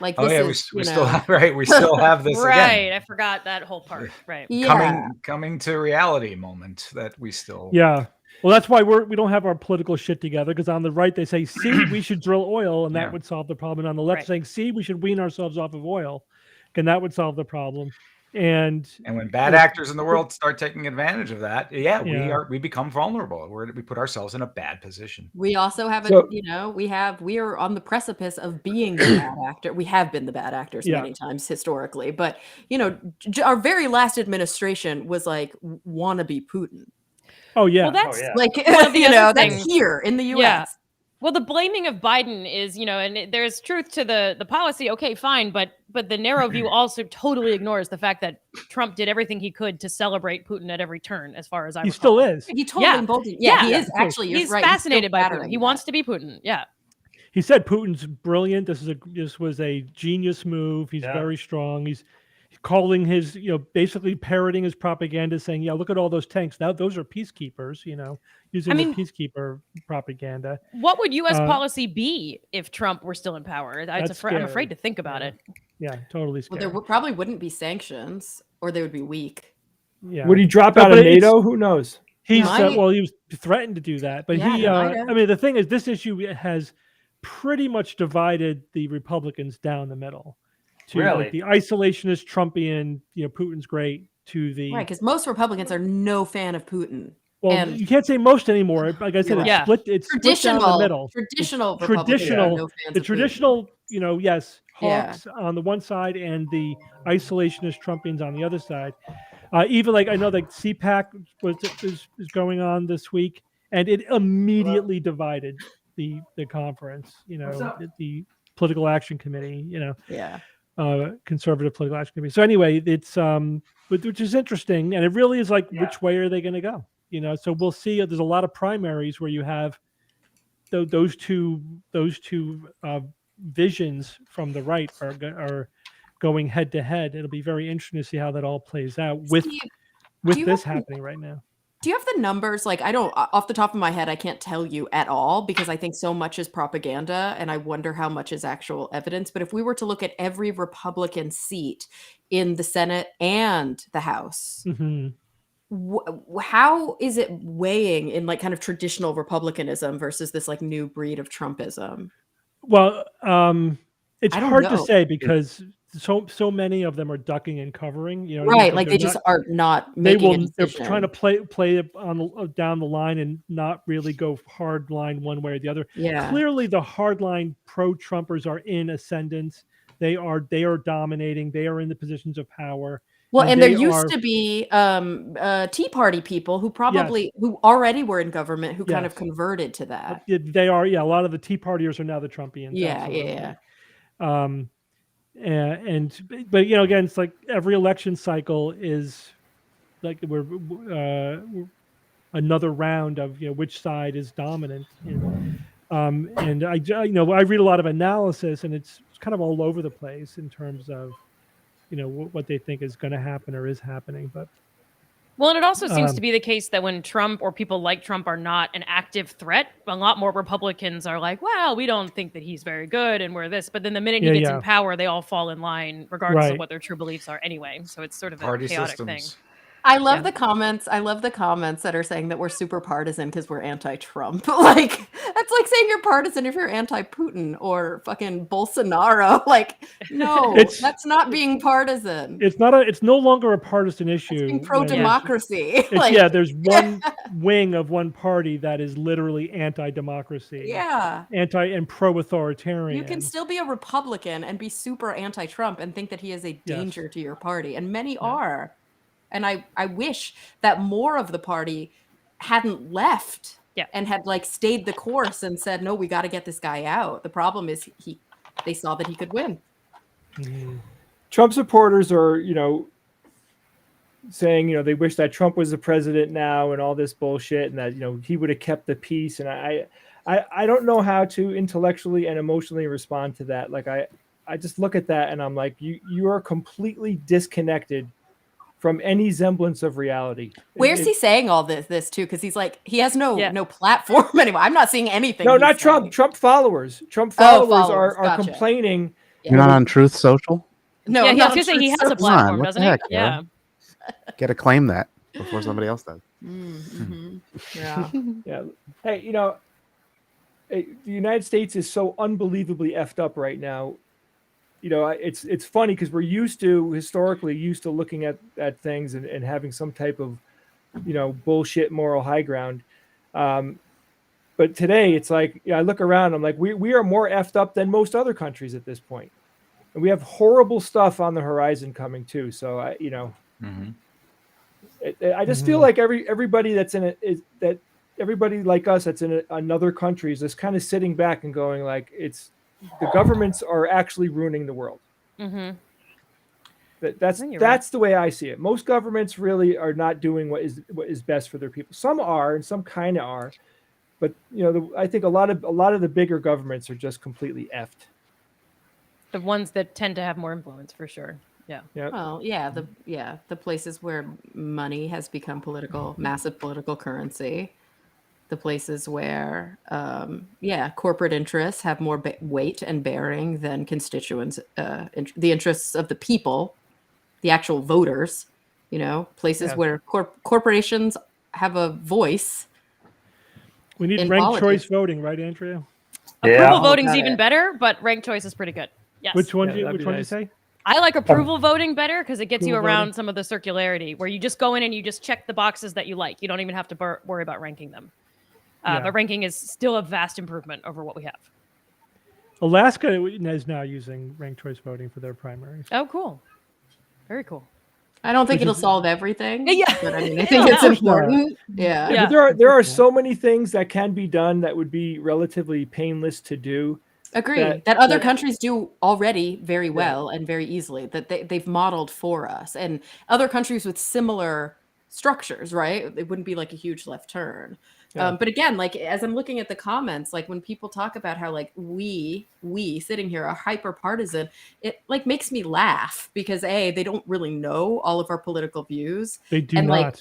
Like Oh this yeah, is, we still have we still have this Right. again. I forgot that whole part. Right. yeah. Coming to reality moment that we still. Yeah. Well, that's why we don't have our political shit together, because on the right they say, see, we should drill oil and that Yeah. would solve the problem. And on the left Right. saying, see, we should wean ourselves off of oil and that would solve the problem. And when bad actors in the world start taking advantage of that, we become vulnerable. We put ourselves in a bad position. We also have So- we are on the precipice of being the bad actor. We have been the bad actors many times historically, but our very last administration was like wannabe Putin. oh yeah. Well, that's Like one of the other that's things. here in the US. Yeah. Well, the blaming of Biden is, and there's truth to the policy. Okay, fine, but the narrow view also totally ignores the fact that Trump did everything he could to celebrate Putin at every turn, as far as I He recall. still is. He totally emboldened. Yeah, he is actually. You're He's right. fascinated by still Putin. battering He that. wants to be Putin. Yeah. He said Putin's brilliant. This was a genius move. He's very strong. He's calling his, basically parroting his propaganda, saying, yeah, look at all those tanks. Now those are peacekeepers, using the peacekeeper propaganda. What would U.S. policy be if Trump were still in power? I'm afraid to think about it. Yeah, totally scary. Well, there probably wouldn't be sanctions, or they would be weak. Yeah. Would he drop No, out but of it's- NATO? Who knows? He Might. said, well, he was threatened to do that, but Yeah, he, he might have. I mean, the thing is, this issue has pretty much divided the Republicans down the middle. To Really? like the isolationist Trumpian, Putin's great, to the Right, because most Republicans are no fan of Putin. well, and- you can't say most anymore. Like I said, it's Yeah. split. It's split down the middle. Traditional It's Republicans are no fans the of Putin. traditional, yes, Yeah. hawks on the one side and the isolationist Trumpians on the other side. Even like I know like CPAC is going on this week, and it immediately divided the conference. The Political Action Committee. Yeah. Conservative Political Action Committee. So anyway, it's which is interesting, and it really is like which way are they going to go? So we'll see. There's a lot of primaries where you have those two visions from the right are going head to head. It'll be very interesting to see how that all plays out with Steve, this happening right now. Do you have the numbers? Like, I don't, off the top of my head, I can't tell you at all because I think so much is propaganda and I wonder how much is actual evidence. But if we were to look at every Republican seat in the Senate and the House, how is it weighing in like kind of traditional Republicanism versus this like new breed of Trumpism? Well, it's I don't hard to know. say because so many of them are ducking and covering. Right, like they just are not making they're a decision. trying to play it on down the line and not really go hard line one way or the other. Yeah. Clearly the hardline pro-Trumpers are in ascendance. They are dominating. They are in the positions of power. Well, and there they used are- to be Tea Party people who probably who already were in government who kind of Yes. converted to that. They are, a lot of the Tea Partiers are now the Trumpians. Yeah, absolutely. yeah. But again, it's like every election cycle is like we're another round of which side is dominant. And I read a lot of analysis, and it's kind of all over the place in terms of what they think is going to happen or is happening. But Well, and it also seems to be the case that when Trump or people like Trump are not an active threat, a lot more Republicans are like, well, we don't think that he's very good and we're this. But then the minute he gets in power, they all fall in line regardless of what their true beliefs are anyway. So it's sort of a chaotic thing. I love the comments. I love the comments that are saying that we're super partisan because we're anti-Trump. Like that's like saying you're partisan if you're anti-Putin or fucking Bolsonaro. Like, no, that's not being partisan. It's no longer a partisan issue. It's being pro-democracy. There's one wing of one party that is literally anti-democracy. Yeah. And pro-authoritarian. You can still be a Republican and be super anti-Trump and think that he is a danger to your party. And many are. And I wish that more of the party hadn't left and had like stayed the course and said, no, we got to get this guy out. The problem is they saw that he could win. Mm-hmm. Trump supporters are, saying, they wish that Trump was the president now and all this bullshit and that, he would have kept the peace. And I don't know how to intellectually and emotionally respond to that. Like I just look at that and I'm like, you are completely disconnected from any semblance of reality. Where's he saying all this too? Because he's like, he has no Yeah. no platform anymore. I'm not seeing anything. No, he's not Trump. saying. Trump followers. Trump Oh, followers followers, are gotcha. complaining. Yeah. You're not on Truth Social? No, yeah, I'm I was not gonna say he sure. has a Come on, platform, what doesn't the he? heck, Yeah. Got to claim that before somebody else does. Mm-hmm. Yeah. Yeah. Hey, the United States is so unbelievably effed up right now. It's funny because we're historically used to looking at things and having some type of, bullshit moral high ground. But today it's like, I look around, I'm like, we are more effed up than most other countries at this point. And we have horrible stuff on the horizon coming too. So I just feel like everybody that's in it that everybody like us that's in another country is just kind of sitting back and going like, the governments are actually ruining the world. Mm-hmm. That's the way I see it. Most governments really are not doing what is best for their people. Some are, and some kind of are, but I think a lot of the bigger governments are just completely effed. The ones that tend to have more influence, for sure. Yeah. Well, the places where money has become massive political currency. The places where, corporate interests have more weight and bearing than constituents, the interests of the people, the actual voters. Places where corporations have a voice. We need in ranked politics. choice voting, right, Andrea? Approval voting's even better, but ranked choice is pretty good. Yes. Which one? Yeah, Which one did you say? I like approval voting better because it gets you Approval around voting. some of the circularity where you just go in and you just check the boxes that you like. You don't even have to worry about ranking them. But ranking is still a vast improvement over what we have. Alaska is now using ranked choice voting for their primaries. Oh, cool. Very cool. I don't think it'll solve everything. Yeah. But I mean, I think it's important. Yeah. Yeah. But there are so many things that can be done that would be relatively painless to do. Agree. That other countries do already very well and very easily, that they've modeled for us. And other countries with similar structures, right? It wouldn't be like a huge left turn. Yeah. But again, like as I'm looking at the comments, like when people talk about how like we sitting here are hyper partisan, it like makes me laugh because they don't really know all of our political views. They do and not. Like,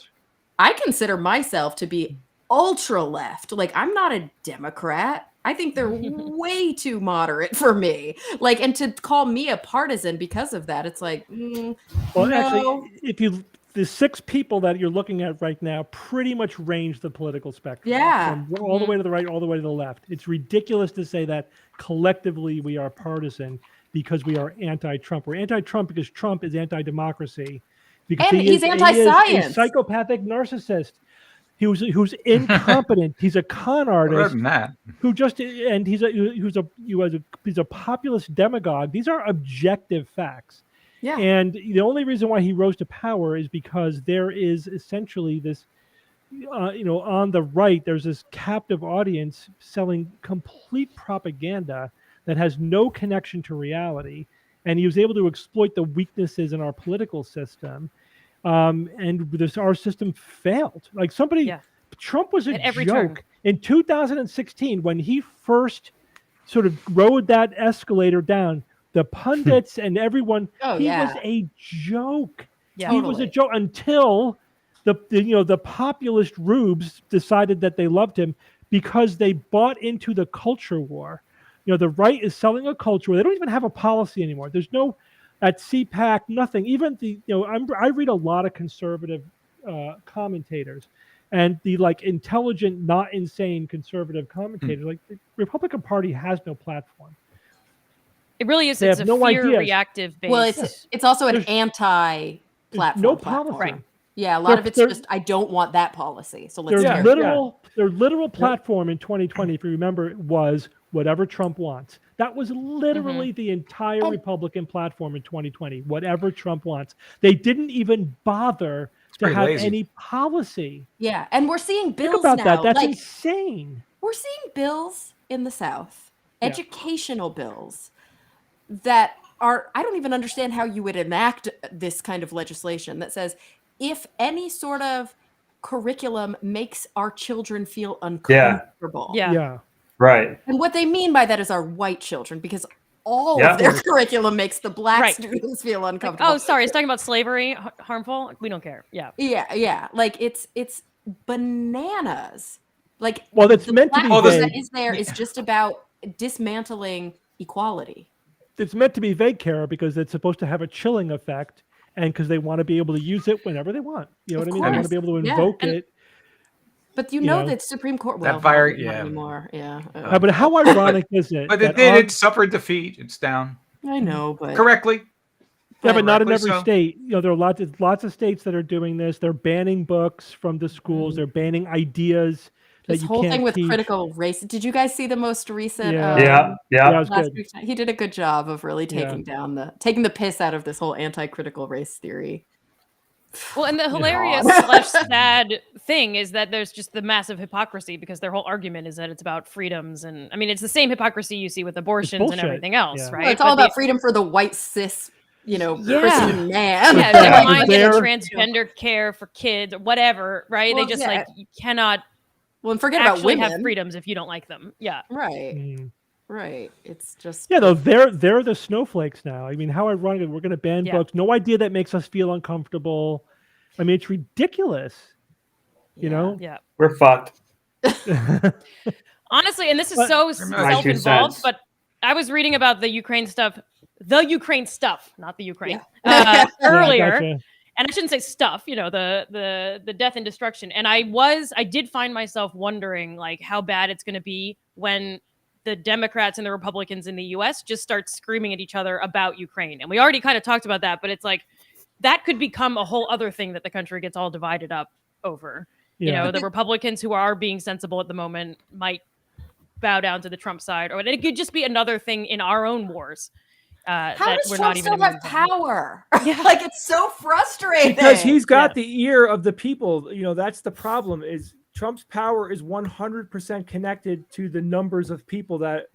I consider myself to be ultra left. Like I'm not a Democrat. I think they're way too moderate for me. Like, and to call me a partisan because of that, it's like, actually, the 6 people that you're looking at right now pretty much range the political spectrum. Yeah. From all the way to the right, all the way to the left. It's ridiculous to say that collectively we are partisan because we are anti-Trump. We're anti-Trump because Trump is anti-democracy. Because and he's anti-science. He is a psychopathic narcissist. Who's incompetent. He's a con artist. He's a populist demagogue. These are objective facts. Yeah. And the only reason why he rose to power is because there is essentially this, on the right, there's this captive audience selling complete propaganda that has no connection to reality. And he was able to exploit the weaknesses in our political system. And our system failed. Like Trump was a joke. Turn. In 2016, when he first sort of rode that escalator down, the pundits and everyone, was a joke. Yeah. He was a joke until the populist rubes decided that they loved him because they bought into the culture war. The right is selling a culture war. They don't even have a policy anymore. There's no at CPAC, nothing. Even I read a lot of conservative commentators, and the intelligent, not insane conservative commentators. Like the Republican Party has no platform. It really is. They It's have a no fear ideas. reactive based. Well, it's also an anti-platform. No platform. policy. Right. Yeah, a lot of it's just I don't want that policy. So let's Their tear it. literal platform in 2020, if you remember, was whatever Trump wants. That was literally the entire Republican platform in 2020. Whatever Trump wants. They didn't even bother to have any policy. Yeah, and we're seeing bills Think about now. that. That's insane. We're seeing bills in the South, educational bills that are. I don't even understand how you would enact this kind of legislation that says if any sort of curriculum makes our children feel uncomfortable. Yeah. Right. And what they mean by that is our white children, because all of their curriculum makes the black students feel uncomfortable. Like, oh, sorry, it's talking about slavery, harmful. We don't care. Yeah. Yeah. Like it's bananas. Like, well, that's meant to be vague. That is there is just about dismantling equality. It's meant to be vague, Kara, because it's supposed to have a chilling effect, and because they want to be able to use it whenever they want. You know what I mean? They want to be able to invoke it. But you know that Supreme Court not anymore. Yeah. But how ironic is it? But it suffered defeat. It's down. I know, but correctly. Yeah, but not in every state. You know, there are lots of states that are doing this. They're banning books from the schools. They're banning ideas. This whole thing with critical race. Did you guys see the most recent? Yeah. Last week, he did a good job of really taking the piss out of this whole anti-critical race theory. Well, and the hilarious / sad thing is that there's just the massive hypocrisy because their whole argument is that it's about freedoms, and I mean it's the same hypocrisy you see with abortions and everything else, right? Well, it's all about freedom for the white cis. Christian man. Yeah, they don't mind getting transgender care for kids or whatever, right? Well, they just you cannot. Well, and forget about women. Have freedoms if you don't like them. Yeah. Right. Right. It's just though they're the snowflakes now. I mean, how ironic we're going to ban books. No idea that makes us feel uncomfortable. I mean, it's ridiculous. You know? Yeah. We're fucked. Honestly, and this is so self-involved, but I was reading about the Ukraine stuff, not the Ukraine, earlier. And I shouldn't say stuff, the death and destruction. And I did find myself wondering like how bad it's going to be when the Democrats and the Republicans in the US just start screaming at each other about Ukraine. And we already kind of talked about that, but it's like that could become a whole other thing that the country gets all divided up over. You know, the Republicans who are being sensible at the moment might bow down to the Trump side, or it could just be another thing in our own wars. How does Trump still have power? Like it's so frustrating because he's got the ear of the people. You know, that's the problem. Is Trump's power is 100% connected to the numbers of people that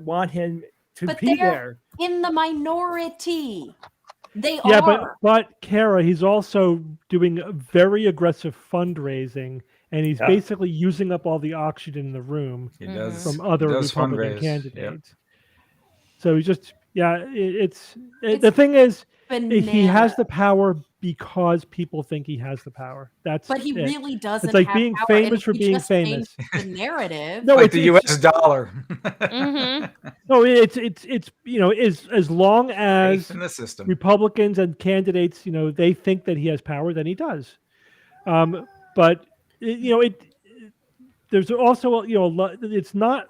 want him to be there. In the minority, they are. But Kara, he's also doing very aggressive fundraising, and he's basically using up all the oxygen in the room from other Republican candidates. Yep. So he's just. Yeah, the thing is, he has the power because people think he has the power. But he really doesn't. It's like being famous for being famous. The narrative, no, like the U.S. dollar. No, it's as long as in the system. Republicans and candidates, they think that he has power, then he does. But there's also it's not.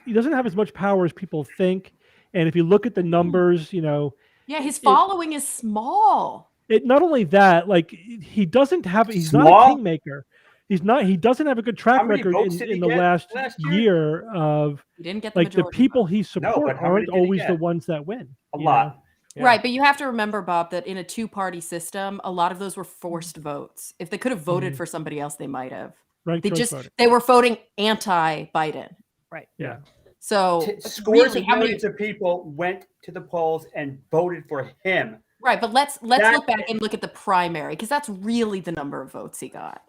He doesn't have as much power as people think. And if you look at the numbers, his following is small. Not only that, like he's not a kingmaker. He doesn't have a good track record in the last year of the people he supports aren't always the ones that win. A lot. Yeah. Right, but you have to remember, Bob, that in a two-party system, a lot of those were forced votes. If they could have voted for somebody else, they might have. Right. They were voting anti-Biden. Right. Yeah. So scores of millions of people went to the polls and voted for him. Right, but let's look back and look at the primary because that's really the number of votes he got.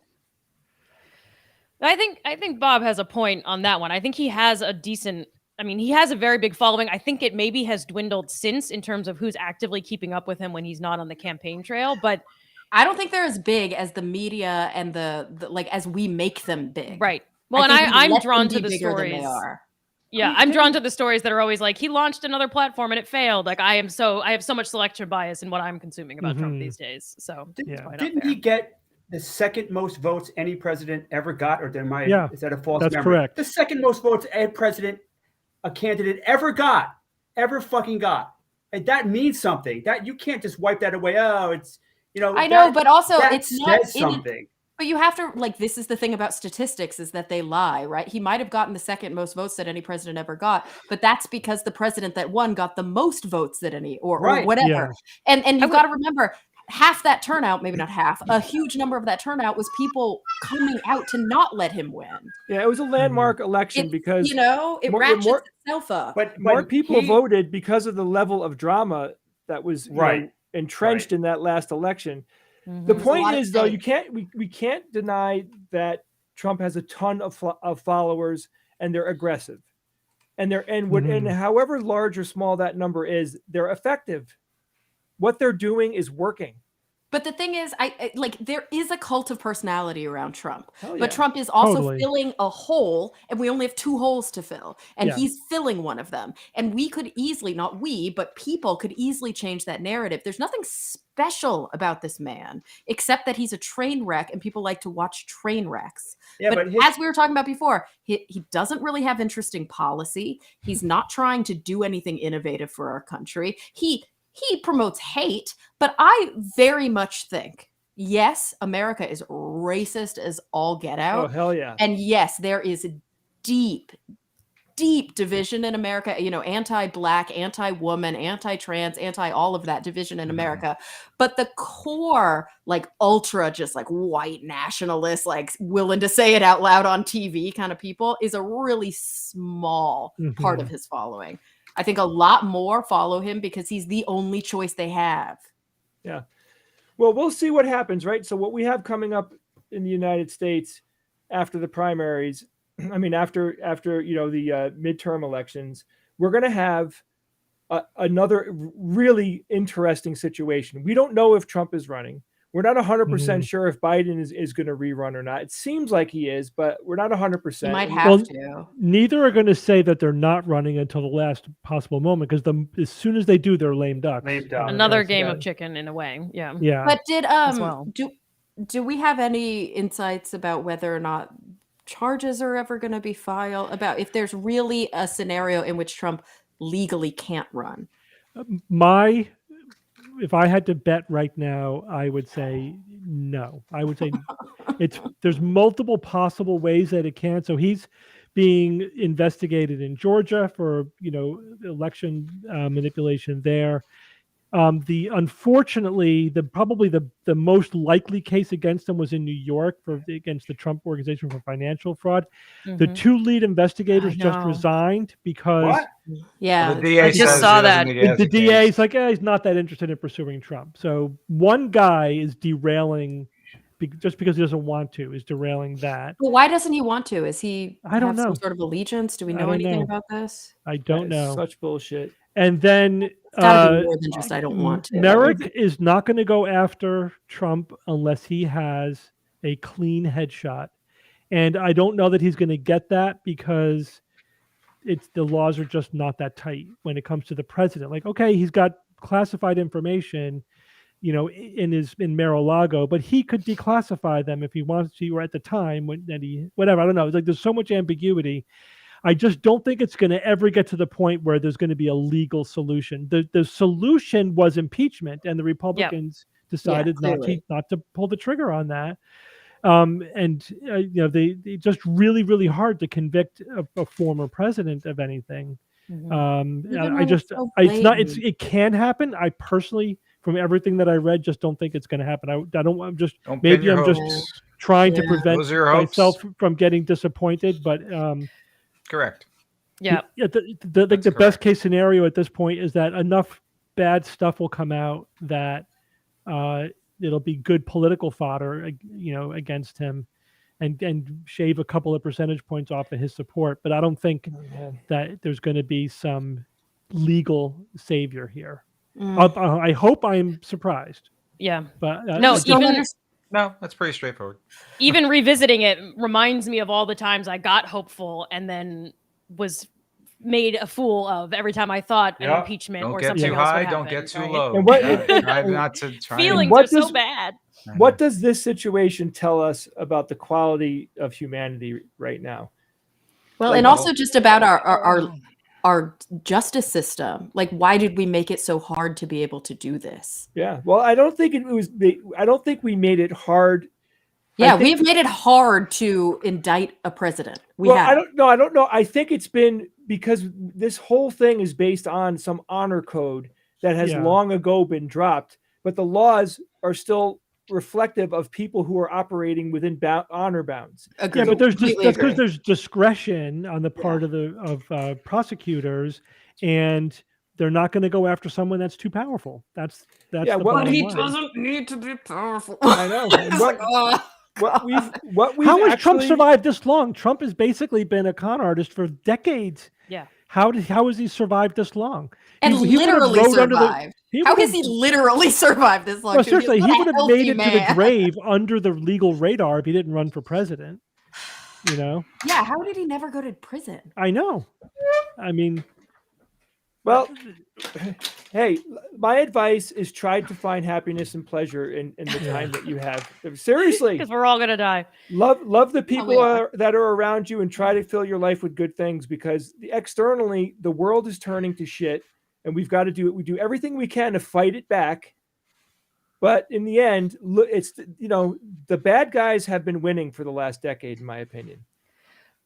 I think Bob has a point on that one. I think he has he has a very big following. I think it maybe has dwindled since in terms of who's actively keeping up with him when he's not on the campaign trail, but I don't think they're as big as the media and the as we make them big. Right. Well, I'm drawn to the stories. They are. Yeah, I'm drawn to the stories that are always like he launched another platform and it failed. Like I have so much selection bias in what I'm consuming about Trump these days. So didn't he get the second most votes any president ever got, or is that a false memory? That's correct. The second most votes a candidate ever fucking got, and that means something. That you can't just wipe that away. Oh, it's I know, but also it's not something. But you have to this is the thing about statistics is that they lie, right? He might have gotten the second most votes that any president ever got, but that's because the president that won got the most votes that any or whatever. Yeah. And you've got to remember half that turnout, maybe not half, a huge number of that turnout was people coming out to not let him win. Yeah, it was a landmark election because it ratchets itself up. But more people voted because of the level of drama that was entrenched in that last election. The point is, though, we can't deny that Trump has a ton of followers and they're aggressive. and and however large or small that number is, they're effective. What they're doing is working. But the thing is, like there is a cult of personality around Trump, Hell yeah. but Trump is also Totally. filling a hole, and we only have 2 holes to fill, and Yeah. he's filling one of them. And we could easily, not we, but people could easily change that narrative. There's nothing special about this man, except that he's a train wreck, and people like to watch train wrecks. Yeah, but but as we were talking about before, he doesn't really have interesting policy. He's not trying to do anything innovative for our country. He promotes hate, but I very much think, yes, America is racist as all get out. Oh, hell yeah. And yes, there is deep, deep division in America, anti-Black, anti-woman, anti-trans, anti-all of that division in America. But the core, like ultra, just like white nationalists, like willing to say it out loud on TV kind of people is a really small part of his following. I think a lot more follow him because he's the only choice they have. Yeah. Well, we'll see what happens, right? So what we have coming up in the United States after the primaries, I mean, after the midterm elections, we're going to have another really interesting situation. We don't know if Trump is running. We're not 100% sure if Biden is going to rerun or not. It seems like he is, but we're not 100%. He might have to. Neither are going to say that they're not running until the last possible moment, because as soon as they do, they're lame ducks. Another game of chicken in a way. Yeah. Yeah. But did well. do we have any insights about whether or not charges are ever going to be filed, about if there's really a scenario in which Trump legally can't run? If I had to bet right now, I would say no. I would say there's multiple possible ways that it can. So he's being investigated in Georgia for election manipulation there. Unfortunately, probably the most likely case against him was in New York against the Trump Organization for Financial Fraud. The 2 lead investigators just resigned because What? Yeah, Well, the DA I just says saw he doesn't that. think he has the a DA case. is like, he's not that interested in pursuing Trump. So one guy is derailing just because he doesn't want to, is derailing that. But why doesn't he want to? Is he I don't have know. some sort of allegiance? Do we I know don't anything know. about this? I don't That is know. Such bullshit. And then It's gotta be more than just I don't want to. Merrick is not going to go after Trump unless he has a clean headshot. And I don't know that he's going to get that because the laws are just not that tight when it comes to the president. Like, okay, he's got classified information, in Mar-a-Lago, but he could declassify them if he wants to, or at the time whatever. I don't know. It's like there's so much ambiguity. I just don't think it's going to ever get to the point where there's going to be a legal solution. The solution was impeachment, and the Republicans decided not to pull the trigger on that. They just really, really hard to convict a former president of anything. It can happen. I personally, from everything that I read, just don't think it's going to happen. Just trying to prevent myself from getting disappointed, but correct. Yeah. The best case scenario at this point is that enough bad stuff will come out that it'll be good political fodder, against him, and shave a couple of percentage points off of his support. But I don't think that there's going to be some legal savior here. I hope I'm surprised. Yeah. But no, that's pretty straightforward. Even revisiting it reminds me of all the times I got hopeful and then was made a fool of every time I thought an impeachment or something else would happen. Don't get too low. And Feelings are so bad. What does this situation tell us about the quality of humanity right now? Well, and also just about our justice system. Like, why did we make it so hard to be able to do this? Yeah. Well, I don't think I don't think we made it hard. Yeah, we've made it hard to indict a president. I don't know. I think it's been because this whole thing is based on some honor code that has long ago been dropped, but the laws are still reflective of people who are operating within honor bounds. Agreed. Yeah, but that's because there's discretion on the part of prosecutors, and they're not going to go after someone that's too powerful. That's but he doesn't need to be powerful. I know. How has Trump survived this long? Trump has basically been a con artist for decades. Yeah. How has he survived this long? And He would've literally rode under the- survived. How has he literally survived this long? Well, too? He's seriously, not he a would have healthy made it to the man. grave under the legal radar if he didn't run for president. You know? Yeah, how did he never go to prison? I know. I mean, Well, hey, my advice is try to find happiness and pleasure in the time that you have. Seriously, Because we're all gonna die. love the we people are. that are around you and try to fill your life with good things, because externally the world is turning to shit, and we've got to do it. We do everything we can to fight it back. But in the end, it's, the bad guys have been winning for the last decade, in my opinion.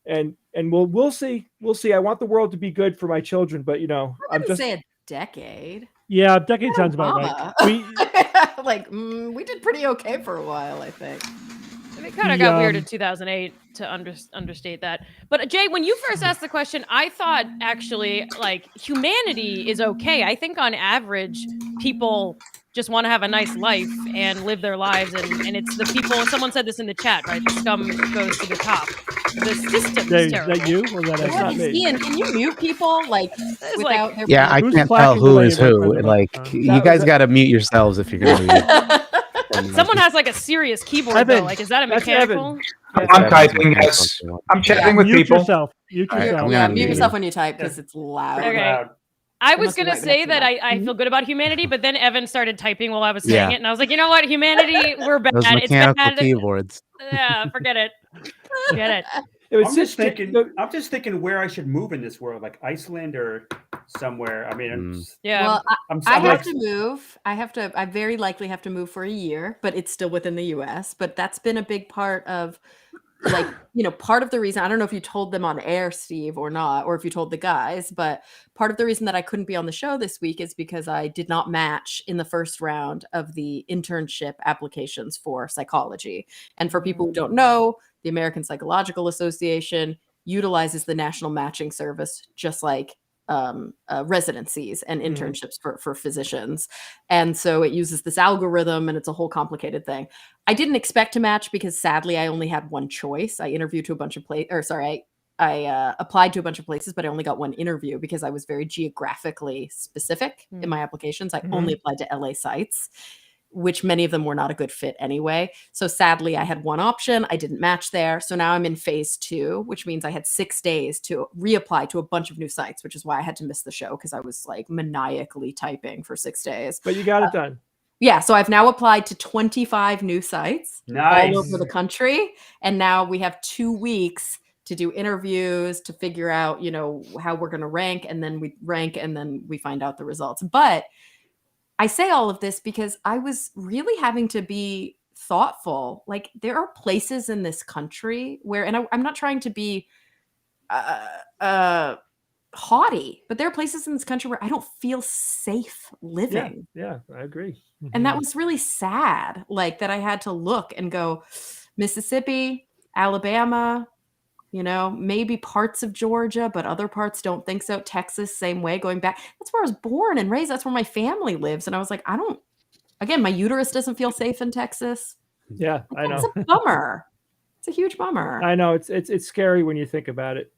And we'll see. I want the world to be good for my children, but I I'm wouldn't just say a decade. yeah, decade sounds about right. Obama. We did pretty okay for a while, I think. It kind of got weird in 2008 to understate that. But Jay, when you first asked the question, I thought actually like humanity is okay. I think on average, people just want to have a nice life and live their lives, and it's the people. Someone said this in the chat, right? The scum goes to the top. The system Hey, is is terrible. that you or is that That's Evan? not me. Ian, can you mute people without their Yeah, I Who's can't tell clacking who away is right who. by the Like, microphone? you guys got to mute yourselves if you're going to read. Someone has like a serious keyboard Evan, though. Like, is that a that's mechanical? I'm typing. Yes, I'm chatting with Mute people. yourself. Mute All right, yourself. I'm Yeah, gonna mute mute yourself you. when you type because it's loud. Pretty Okay. loud. I It was must be gonna right say next to that that. I feel good about humanity, but then Evan started typing while I was saying Yeah. it, and I was like, you know what, humanity, we're bad. Those It's mechanical bad. keyboards. Yeah, forget it. Forget it. I'm just thinking where I should move in this world, like Iceland or somewhere. I mean, Yeah. Well, I'm I like, have to move. I very likely have to move for a year, but it's still within the US. But that's been a big part of part of the reason, I don't know if you told them on air, Steve, or not, or if you told the guys, but part of the reason that I couldn't be on the show this week is because I did not match in the first round of the internship applications for psychology. And for people who don't know, the American Psychological Association utilizes the national matching service, just like residencies and internships for physicians. And so it uses this algorithm, and it's a whole complicated thing. I didn't expect to match because sadly I only had one choice. I interviewed to a bunch of I applied to a bunch of places, but I only got one interview because I was very geographically specific in my applications. I only applied to LA sites, which many of them were not a good fit anyway. So sadly, I had one option. I didn't match there. So now I'm in phase 2, which means I had 6 days to reapply to a bunch of new sites, which is why I had to miss the show because I was like maniacally typing for 6 days. But you got it done. Yeah. So I've now applied to 25 new sites nice. all over the country. And now we have 2 weeks to do interviews, to figure out, how we're going to rank. And then we rank and then we find out the results. But I say all of this because I was really having to be thoughtful. Like, there are places in this country where, and I'm not trying to be haughty, but there are places in this country where I don't feel safe living. Yeah, I agree. And that was really sad. Like, that I had to look and go, Mississippi, Alabama, maybe parts of Georgia, but other parts don't think so. Texas, same way, going back. That's where I was born and raised. That's where my family lives. And I was like, my uterus doesn't feel safe in Texas. Yeah, I know. It's a bummer. It's a huge bummer. I know. It's scary when you think about it.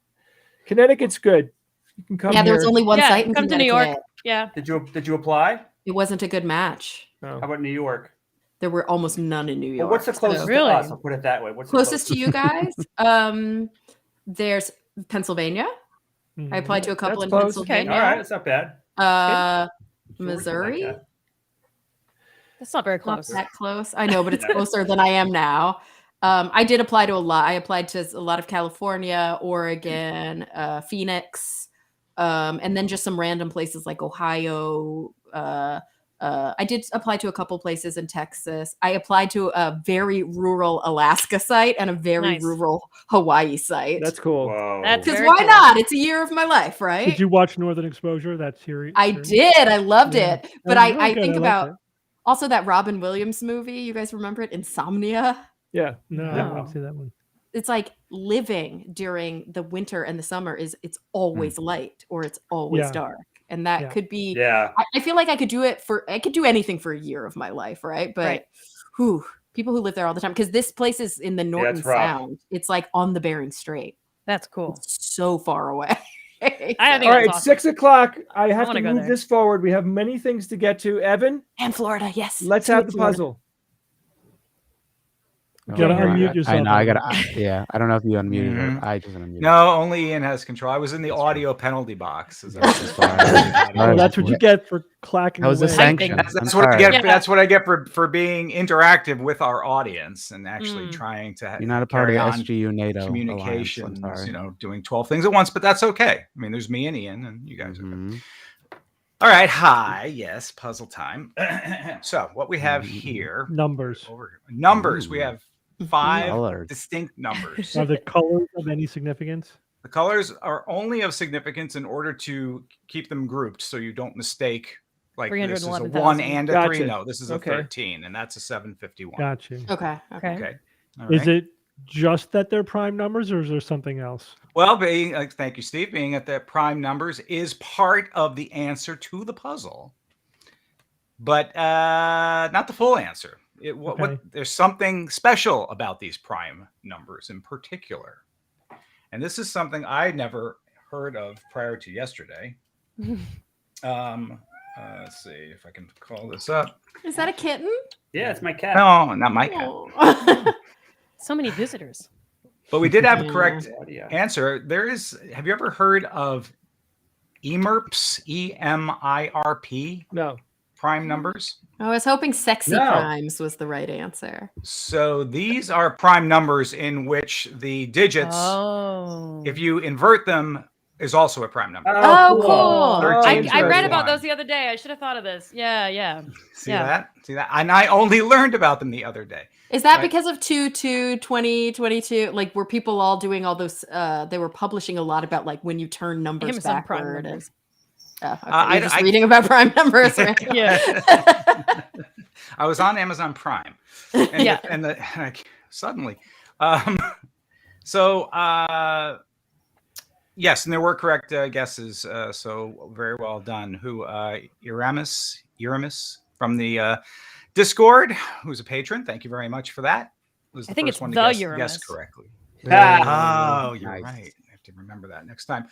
Connecticut's good. You can come there here. was only one site in come to New York. Connecticut. Yeah. Did you apply? It wasn't a good match. Oh. How about New York? There were almost none in New York. Well, what's the closest Really? to us? I'll put it that way. What's the closest to you guys? There's Pennsylvania. I applied to a couple That's in close. Pennsylvania. All right, that's not bad. Missouri. That's not very Not close. that close. I know, but it's closer than I am now. I did apply to a lot. I applied to a lot of California, Oregon, Phoenix, and then just some random places like Ohio. I did apply to a couple places in Texas. I applied to a very rural Alaska site and a very rural Hawaii site. That's cool. Whoa. That's Because very why cool. not? It's a year of my life, right? Did you watch Northern Exposure? That series? I did. I loved Yeah. it. But That was really I good. think I liked about it. also that Robin Williams movie. You guys remember it? Insomnia. Yeah. No, I haven't seen that one. It's like living during the winter and the summer it's always light or it's always Yeah. dark. And that could be, Yeah. I feel like I could do anything for a year of my life, right? But people who live there all the time, because this place is in the Norton it's rough. Sound. It's like on the Bering Strait. That's cool. It's so far away. Okay. I think All right, that's it's awesome. 6 o'clock. I have wanna to go move there. this forward. We have many things to get to. Evan, And Florida, yes. let's Do have it, the Florida. puzzle. You gotta unmute I yourself. know. I Evan. gotta. Yeah. I don't know if you unmuted Mhm. or I just unmuted. No, only Ian has control. I was in the That's audio penalty box. As I That's was fine. audio. Well, that's what you get for clacking That was a away. sanction. That's That's I'm what I sorry. get. Yeah. That's what I get for being interactive with our audience and actually trying to You're not a part of carry the on SGU NATO communications. alliance. I'm sorry. Doing 12 things at once, but that's okay. I mean, there's me and Ian, and you guys are good. Mhm. All right. Hi. Yes. Puzzle time. So what we have Mhm. here. Numbers. Numbers. We Ooh. have 5 Colored. distinct numbers. Are the colors of any significance? The colors are only of significance in order to keep them grouped so you don't mistake like this is a 1 311,000. and a 3. Gotcha. No, this is a Okay. 13 and that's a 751. Gotcha. Okay. Okay. Okay. All Is right. it just that they're prime numbers, or is there something else? Well, thank you, Steve. Being that the prime numbers is part of the answer to the puzzle, but not the full answer. Okay. There's something special about these prime numbers in particular. And this is something I never heard of prior to yesterday. Let's see if I can call this up. Is that a kitten? Yeah, it's my cat. No, not my cat. Oh. So many visitors. But we did have a correct Audio. answer. Have you ever heard of EMIRPs, EMIRP, No. prime numbers? I was hoping sexy No. primes was the right answer. So these are prime numbers in which the digits, Oh. if you invert them, is also a prime number. Oh, cool. 13 I read is about one. those the other day. I should have thought of this. Yeah. See yeah. that? See that? And I only learned about them the other day. Is that Right. because of 2, 2, 20, 22? Like, were people all doing all those? They were publishing a lot about like when you turn numbers Amazon Prime backward. numbers. Okay. I- You're just I- reading about prime numbers, right? Yeah. I was on Amazon Prime. And Yeah. Suddenly. Yes, and there were correct guesses. So very well done. Who Eramis from the Discord, who's a patron. Thank you very much for that. Was I think first it's one the to guess Uramis. correctly. Ah. Oh, you're Nice. right. I have to remember that next time.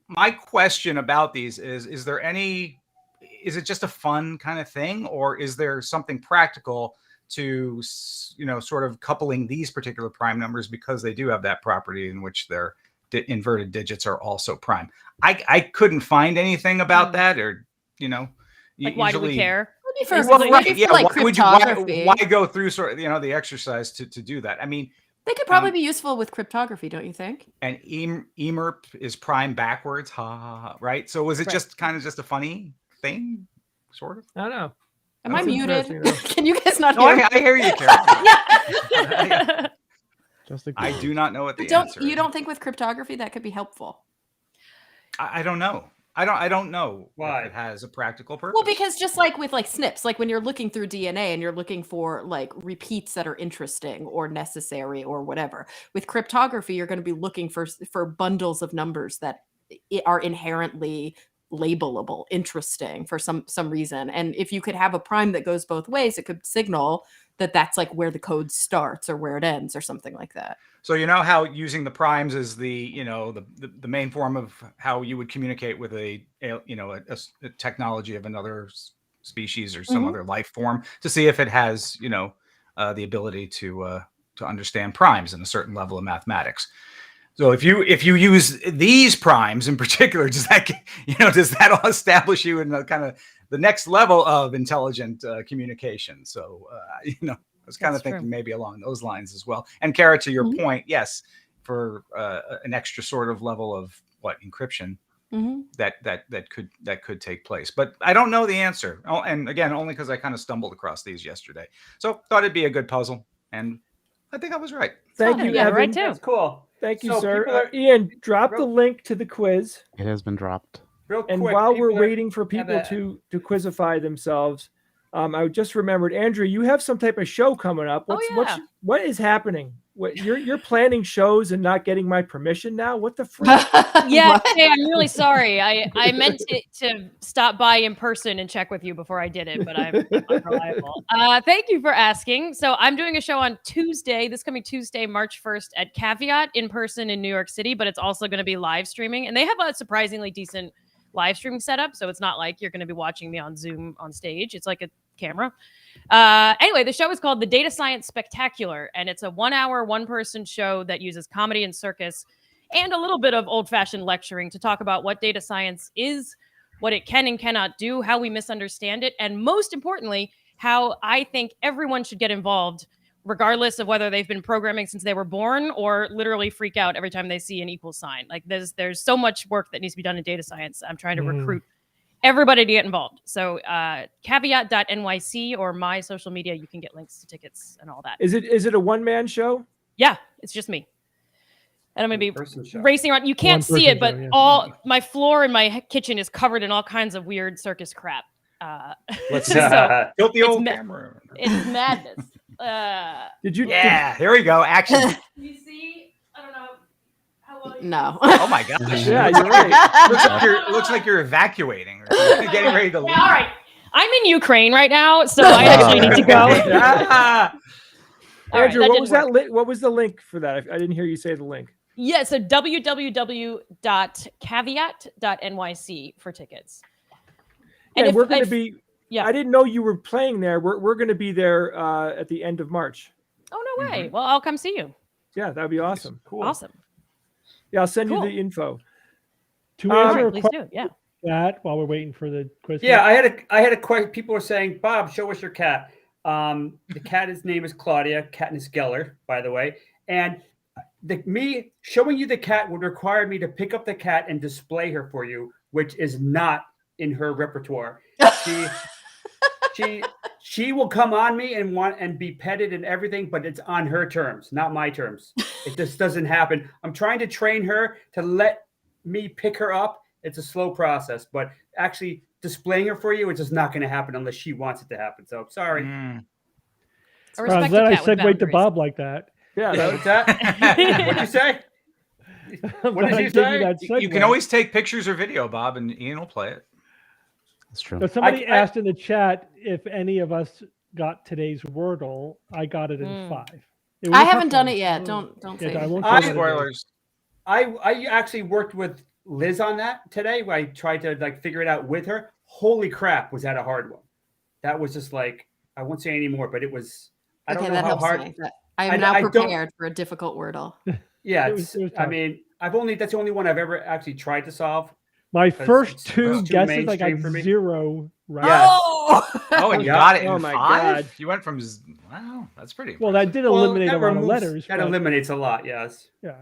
My question about these is it just a fun kind of thing, or is there something practical to, sort of coupling these particular prime numbers because they do have that property in which their inverted digits are also prime? I couldn't find anything about that, or, Like, why do we care? Maybe for, Well, maybe right, for yeah. like Why would you? cryptography. Why go through sort of the exercise to do that? I mean, They could probably be useful with cryptography, don't you think? and EMIRP is prime backwards, ha ha ha, right? So was it Right. just kind of just a funny thing, sort of? I don't know. Am I That's muted? interesting, though. Can you guys not No, hear me? I hear you, Karen. Just a I do not know what the But answer you is. don't think with cryptography that could be helpful? I don't know. I don't know Why? if it has a practical purpose. Well, because just like with like SNPs, like when you're looking through DNA and you're looking for like repeats that are interesting or necessary or whatever, with cryptography, you're going to be looking for bundles of numbers that are inherently labelable, interesting for some reason. And if you could have a prime that goes both ways, it could signal that that's like where the code starts or where it ends or something like that. So you know how using the primes is the main form of how you would communicate with a technology of another species or some other life form to see if it has the ability to understand primes in a certain level of mathematics. So if you use these primes in particular, does that all establish you in the kind of the next level of intelligent communication? So I was kind of That's thinking true. maybe along those lines as well. And Kara, to your point, yes, for an extra sort of level of encryption that could take place. But I don't know the answer. Oh, and again, only because I kind of stumbled across these yesterday. So thought it'd be a good puzzle, and I think I was right. Thank Oh, you, yeah, Evan. right too. That's cool. Thank you, So sir. people are- Ian, drop the link to the quiz. It has been dropped. Real And quick, while we're people are- waiting for people a- to quizify themselves, I just remembered, Andrew, you have some type of show coming up. What is happening? What you're planning shows and not getting my permission now? What the frick? Yeah, What? hey, I'm really sorry. I meant to stop by in person and check with you before I did it, but I'm unreliable. Thank you for asking. So I'm doing a show on Tuesday, this coming Tuesday, March 1st at Caveat in person in New York City, but it's also going to be live streaming. And they have a surprisingly decent live streaming setup. So it's not like you're going to be watching me on Zoom on stage. It's like a camera. Anyway, the show is called The Data Science Spectacular, and it's a 1 hour, one person show that uses comedy and circus and a little bit of old fashioned lecturing to talk about what data science is, what it can and cannot do, how we misunderstand it, and most importantly, how I think everyone should get involved, regardless of whether they've been programming since they were born or literally freak out every time they see an equal sign. Like there's so much work that needs to be done in data science. I'm trying to recruit everybody to get involved. So caveat.nyc or my social media, you can get links to tickets and all that. Is it a one-man show? Yeah, it's just me. And I'm going to Person be show. racing around. You can't see One-person it, but show, yeah. all my floor in my kitchen is covered in all kinds of weird circus crap. Let's so Tilt the It's old ma- camera. it's madness. Did you? Yeah, here we go. Action. You see? I don't know how well. No. Oh my gosh. Yeah, you're right. Looks like you're evacuating. Or getting ready to leave. Yeah, all right. I'm in Ukraine right now, so I actually need to go. Ah, All right, Andrew, that what didn't was work. that? What was the link for that? I didn't hear you say the link. Yeah, so www.caveat.nyc for tickets. And if- we're going to if- be. yeah. I didn't know you were playing there. We're going to be there at the end of March. Oh, no way. Well, I'll come see you. Yeah, that'd be awesome. cool. Awesome. Yeah, I'll send Cool. you the info. To All answer right, a please question do. Yeah. that while we're waiting for the quiz. Yeah, I had a question. People were saying, Bob, show us your cat. The cat's name is Claudia, Katniss Geller, by the way. And me showing you the cat would require me to pick up the cat and display her for you, which is not in her repertoire. She will come on me and be petted and everything, but it's on her terms, not my terms. It just doesn't happen. I'm trying to train her to let me pick her up. It's a slow process, but actually displaying her for you, it's just not going to happen unless she wants it to happen. So sorry. A I'm respected glad I cat with segued to boundaries. Bob like that. Yeah, What's that? What'd you say? I'm What did glad I you gave you say? that You can segue. always take pictures or video, Bob, and Ian will play it. That's true. So somebody I- asked in the chat if any of us got today's Wordle. I got it in 5. It was I a tough haven't done one. it yet. Don't Yeah, say I it. won't I- say what it is. Spoilers. I actually worked with Liz on that today. I tried to figure it out with her. Holy crap, was that a hard one? That was just like, I won't say any more, but it was. I don't Okay, know that how helps hard. me. I am I now don't- prepared for a difficult Wordle. Yeah, It was I tough. mean, that's the only one I've ever actually tried to solve. My Because first it's 2 too guesses, I got mainstream for me. 0 right. Yes. Oh, and you Yeah. got it in Oh my 5? God. You went from wow, that's pretty Well, that impressive. did eliminate a lot of removes- letters. That but, eliminates a lot. Yes. yeah.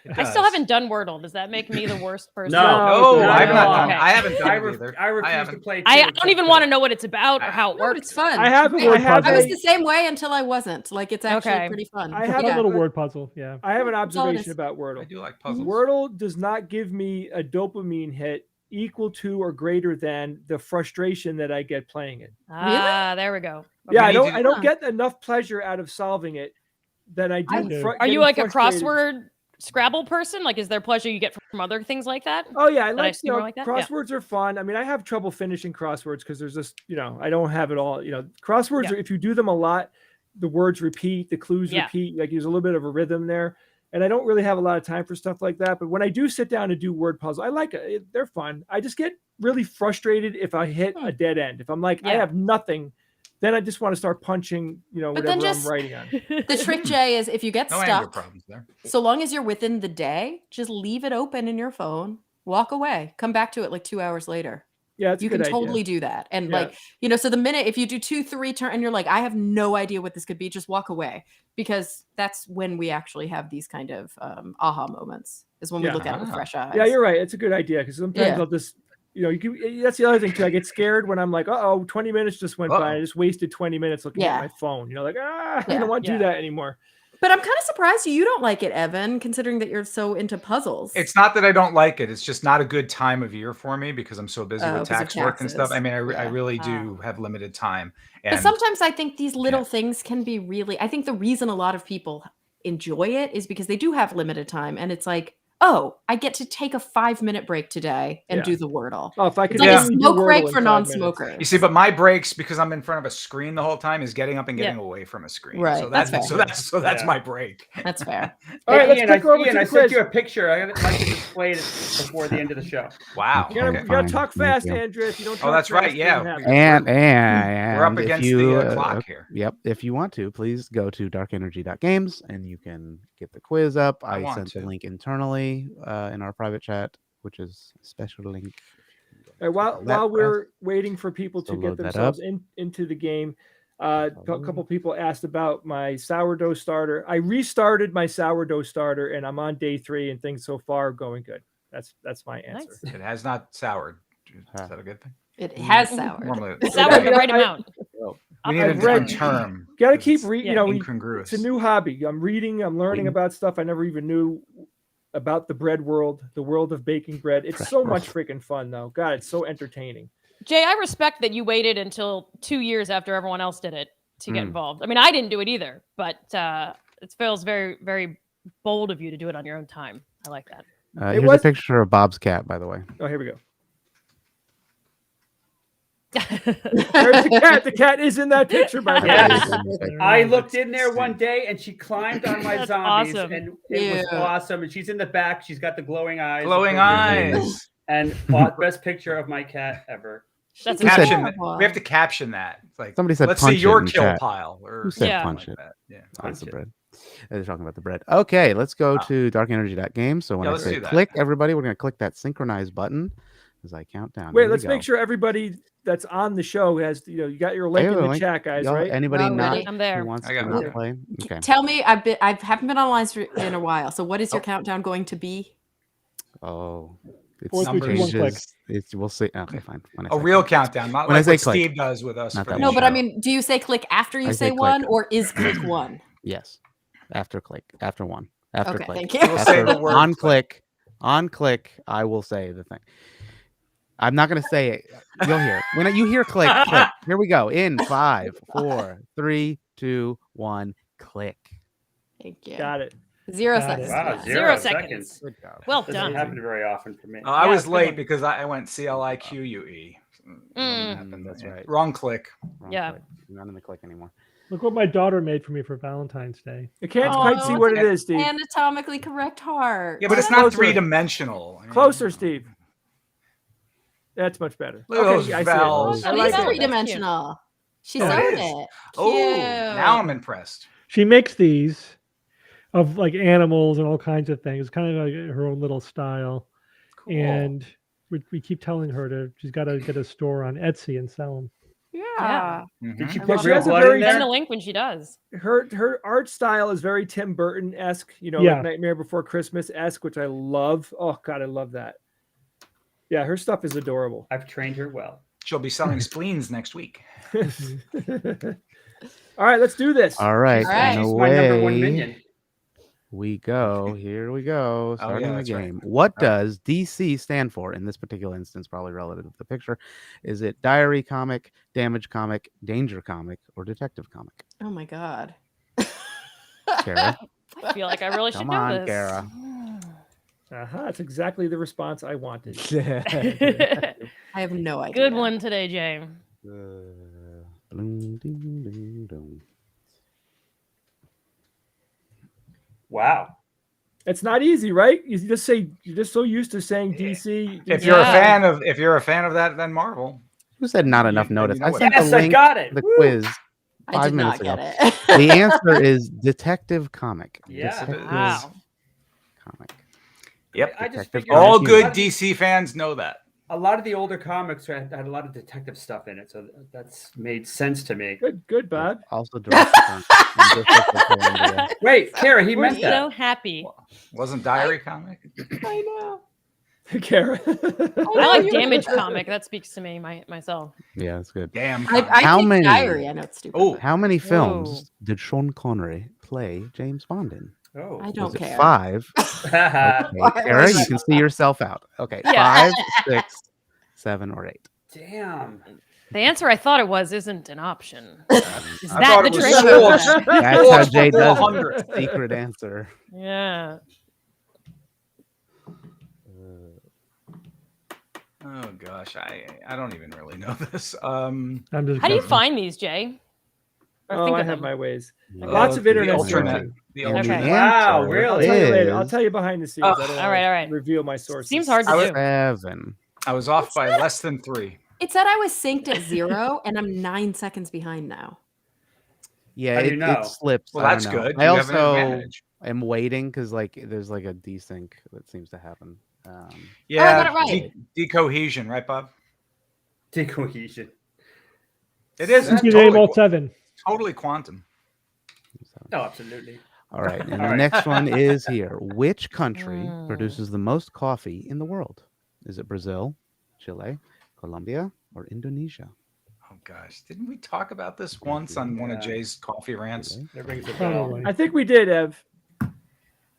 It I still does. haven't done Wordle. Does that make me the worst person? No. No, No, I've no, not no. done it. Okay. I haven't done I it either. refuse to haven't. play. I too, don't even want to know what it's about or how it No, works. it's fun. I have Word I have I was a- the same way until I wasn't. Like it's actually Okay. pretty fun. I have A Yeah. little word puzzle. Yeah. I have an That's all it observation is. about I Wordle. do like puzzles. Wordle does not give me a dopamine hit equal to or greater than the frustration that I get playing it. Ah, there we go. Yeah, need to- I don't Huh. get enough pleasure out of solving it than I do. I- do. Are getting you like a frustrated. crossword Scrabble person? Like, is there pleasure you get from other things like that? Oh yeah, I that I like assume are like that? Yeah. crosswords are fun. I mean, I have trouble finishing crosswords because there's just I don't have it all. Crosswords Yeah. are, if you do them a lot, the words repeat, the clues Yeah. repeat. Like there's a little bit of a rhythm there, and I don't really have a lot of time for stuff like that. But when I do sit down and do word puzzle, I like it. They're fun. I just get really frustrated if I hit a dead end. If I'm like I Yeah. have nothing, then I just want to start punching. then Whatever just- I'm writing on. The trick, Jay, is if you get No anger stuck, problems there. so long as you're within the day, just leave it open in your phone, walk away, come back to it like 2 hours later. Yeah, it's a You good can idea. totally do that. And Yeah. so the minute if you do 2-3 turn and you're like, I have no idea what this could be, just walk away, because that's when we actually have these kind of aha moments, is when we Yeah. look at it with Ah. fresh eyes. Yeah, you're right. It's a good idea because sometimes Yeah. I'll just, that's the other thing too. I get scared when I'm like, 20 minutes just went by. I Uh-oh. just wasted 20 minutes looking Yeah. at my phone. I Yeah. don't want to Yeah. do that anymore. But I'm kind of surprised you don't like it, Evan, considering that you're so into puzzles. It's not that I don't like it. It's just not a good time of year for me because I'm so busy Oh, with 'cause of tax work and stuff. I taxes. mean, I Yeah. really do have limited time. But And sometimes I think these little things can be really. I think the reason a lot of people enjoy it is because they do have limited time, and it's like, oh, I get to take a 5-minute break today and Yeah. do the Wordle. Oh, if I It's could like a only do smoke Wordle break in for 5 minutes. non-smokers. you see, but my breaks, because I'm in front of a screen the whole time, is getting up and getting Yeah. away from a screen. Right, So that's that's fair. that's Yeah. my break. That's fair. All right, let's Ian, click over Ian, to I the sent quiz. you a picture. I'd like to display it before the end of the show. Wow. You gotta, Okay. you gotta Fine. talk Thank fast, you. Andrea. If you don't talk Oh, that's fast, right. Yeah. doesn't happen. And We're up if against you, the clock here. Yep. If you want to, please go to darkenergy.games and you can get the quiz up. I I want sent the to. link internally in our private chat, which is a special link. All right, while That we're waiting for people So to get load that themselves into the game, a couple people asked about my sourdough starter. I restarted my sourdough starter, and I'm on day 3, and things so far are going good. That's my answer. Nice. It has not soured. Is that a good thing? It has soured. Normally, Sour the right I- amount. we need a I've read- different term. Got to because keep it's reading. yeah, You know, incongruous. it's a new hobby. I'm reading. I'm learning about stuff I never even knew about the bread world, the world of baking bread. It's so much freaking fun, though. God, it's so entertaining. Jay, I respect that you waited until 2 years after everyone else did it to get Mm. involved. I mean, I didn't do it either, but it feels very, very bold of you to do it on your own time. I like that. It Here's was- a picture of Bob's cat, by the way. Oh, here we go. There's the cat. The cat is in that picture, by the way. Yes. I looked in there one day and she climbed on my That's zombies awesome. and it was Ew. awesome. And she's in the back. She's got the glowing eyes. Glowing appropriately. eyes. And best picture of my cat ever. That's She's Who said- Caption. adorable. We have to caption that. It's like Somebody said let's see punch it your in kill chat. pile. Or Who said Yeah. punch like it? that. Yeah. Oh, it's the Punch it. bread. They're talking about the bread. Okay, let's go to darkenergy.games. So when Yeah, I let's say do that. click, everybody, we're going to click that synchronize button as I count down. Wait, Here we let's make go. sure everybody that's on the show has, you got your link I have in a the link. chat, guys, Y'all- right? Anybody Oh, not ready? I'm there. who wants I got to it. not play? Okay. Tell me, I haven't been online in a while. So what is your countdown going to be? Oh, it's 4, 3, 2, 1, click. It's we'll see. Okay, fine. When I A say real click. countdown, not When I like say what click. Steve does with us. Not for that the No, one. but I show. mean, do you say click after you I say say click. one, or is click one? Yes. After click. After one. After Okay, click. thank you. We'll say After, the word on click. click, I will say the thing. I'm not going to say it. You'll hear it. When you hear click, click. Here we go. In 5, 4, 3, 2, 1, click. Thank you. Got it. 0 Got it. seconds. Wow, left. 0 seconds. Good job. Well Doesn't done. happen very often for me. I Yeah, was good late one. because I went CLIQUE. That's right. Wrong click. Wrong Yeah. click. You're not in the click anymore. Look what my daughter made for me for Valentine's Day. I can't Oh, quite see what it okay. is, Steve. Anatomically correct heart. Yeah, but it's Closer. not three-dimensional. Closer, Steve. That's much better. Look at those I see it. vowels. Oh, I it like is it. three-dimensional. She Oh, it sewed is. it. Oh, Cute. now I'm impressed. She makes these of like animals and all kinds of things, kind of like her own little style. Cool. And we keep telling her she's got to get a store on Etsy and sell them. Yeah. Mhm. Did she I put love real that. blood Very- in Send there? the link when she does. Her art style is very Tim Burton-esque, Yeah. like Nightmare Before Christmas-esque, which I love. Oh God, I love that. Yeah, her stuff is adorable. I've trained her well. She'll be selling spleens next week. All right, let's do this. All right. All right. And She's my number one away minion. we go. Here we go. Starting the that's right. game. What All right. does DC stand for in this particular instance? Probably relative to the picture. Is it diary comic, damage comic, danger comic, or detective comic? Oh my God. Kara. I feel like I really should Come know on, this. Kara. That's exactly the response I wanted. I have no idea. Good one today, Jay. Bloom, ding, ding, dong. Wow. It's not easy, right? You just say you're just so used to saying DC. If you're a Yeah. fan of that, then Marvel. Who said not enough you notice? know I what sent Yes, the I link got it. to the Woo. quiz I 5 did minutes not ago. get it. The answer is detective comic. Yeah. Detective Wow. comic. Yep. I just Detective figured All Comic. good DC fans know that. a lot of the older comics had a lot of detective stuff in it, so that's made sense to me. Good, Bob. Also directed from Columbia. Wait, Kara, he We're meant so that. happy. Wasn't Diary comic? I know. Kara. I like damage comic. That speaks to me myself. Yeah, that's good. Damn. I comic. How think many- diary. I know it's stupid. Oh, but- How many Whoa. films did Sean Connery play James Bond in? Oh. I don't Was it care. 5? Okay, Kara, you can see yourself out. Okay, Yeah. 5, 6, 7, or 8. Damn. The answer I thought it was isn't an option. Is I that thought the it was trick? swords. That's how Jay does 400. it. Secret answer. Yeah. Oh gosh, I don't even really know this. I'm just How do you guessing. find these, Jay? Or Oh, think I of have them? my ways. Love Lots of the internet Ultranet. searching. The And the Okay. Ultranet. Wow, answer really? I'll tell you later. I'll is tell you behind the scenes. Oh, I don't all wanna right, all right. reveal my sources. Seems hard to I do. 7. I was off by less than 3. It said I was synced at 0, and I'm 9 seconds behind now. Yeah, How do you it know? slips. Well, I that's don't know. good. I You have an also advantage. am waiting because there's like a desync that seems to happen. Yeah, got it right. decohesion, right, Bob? Decohesion. It is. It's You name all totally, 7. totally quantum. Oh, absolutely. All right, and All the right. next one is here. Which country Mm. produces the most coffee in the world? Is it Brazil, Chile, Colombia, or Indonesia? Oh gosh, didn't we talk about this once on one of Yeah. Jay's coffee rants? Chile? That rings a bell. Probably. I think we did, Ev.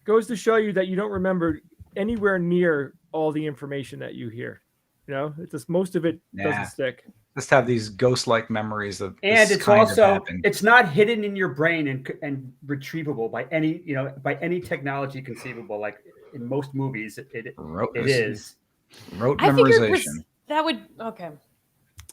Goes to show you that you don't remember anywhere near all the information that you hear. You know, it's just most of it Nah. doesn't stick. Just have these ghost-like memories of And this it's kind of also happened. it's not hidden in your brain and retrievable by any technology conceivable. Like in most movies, it is. Rote I figured memorization. that would. Okay.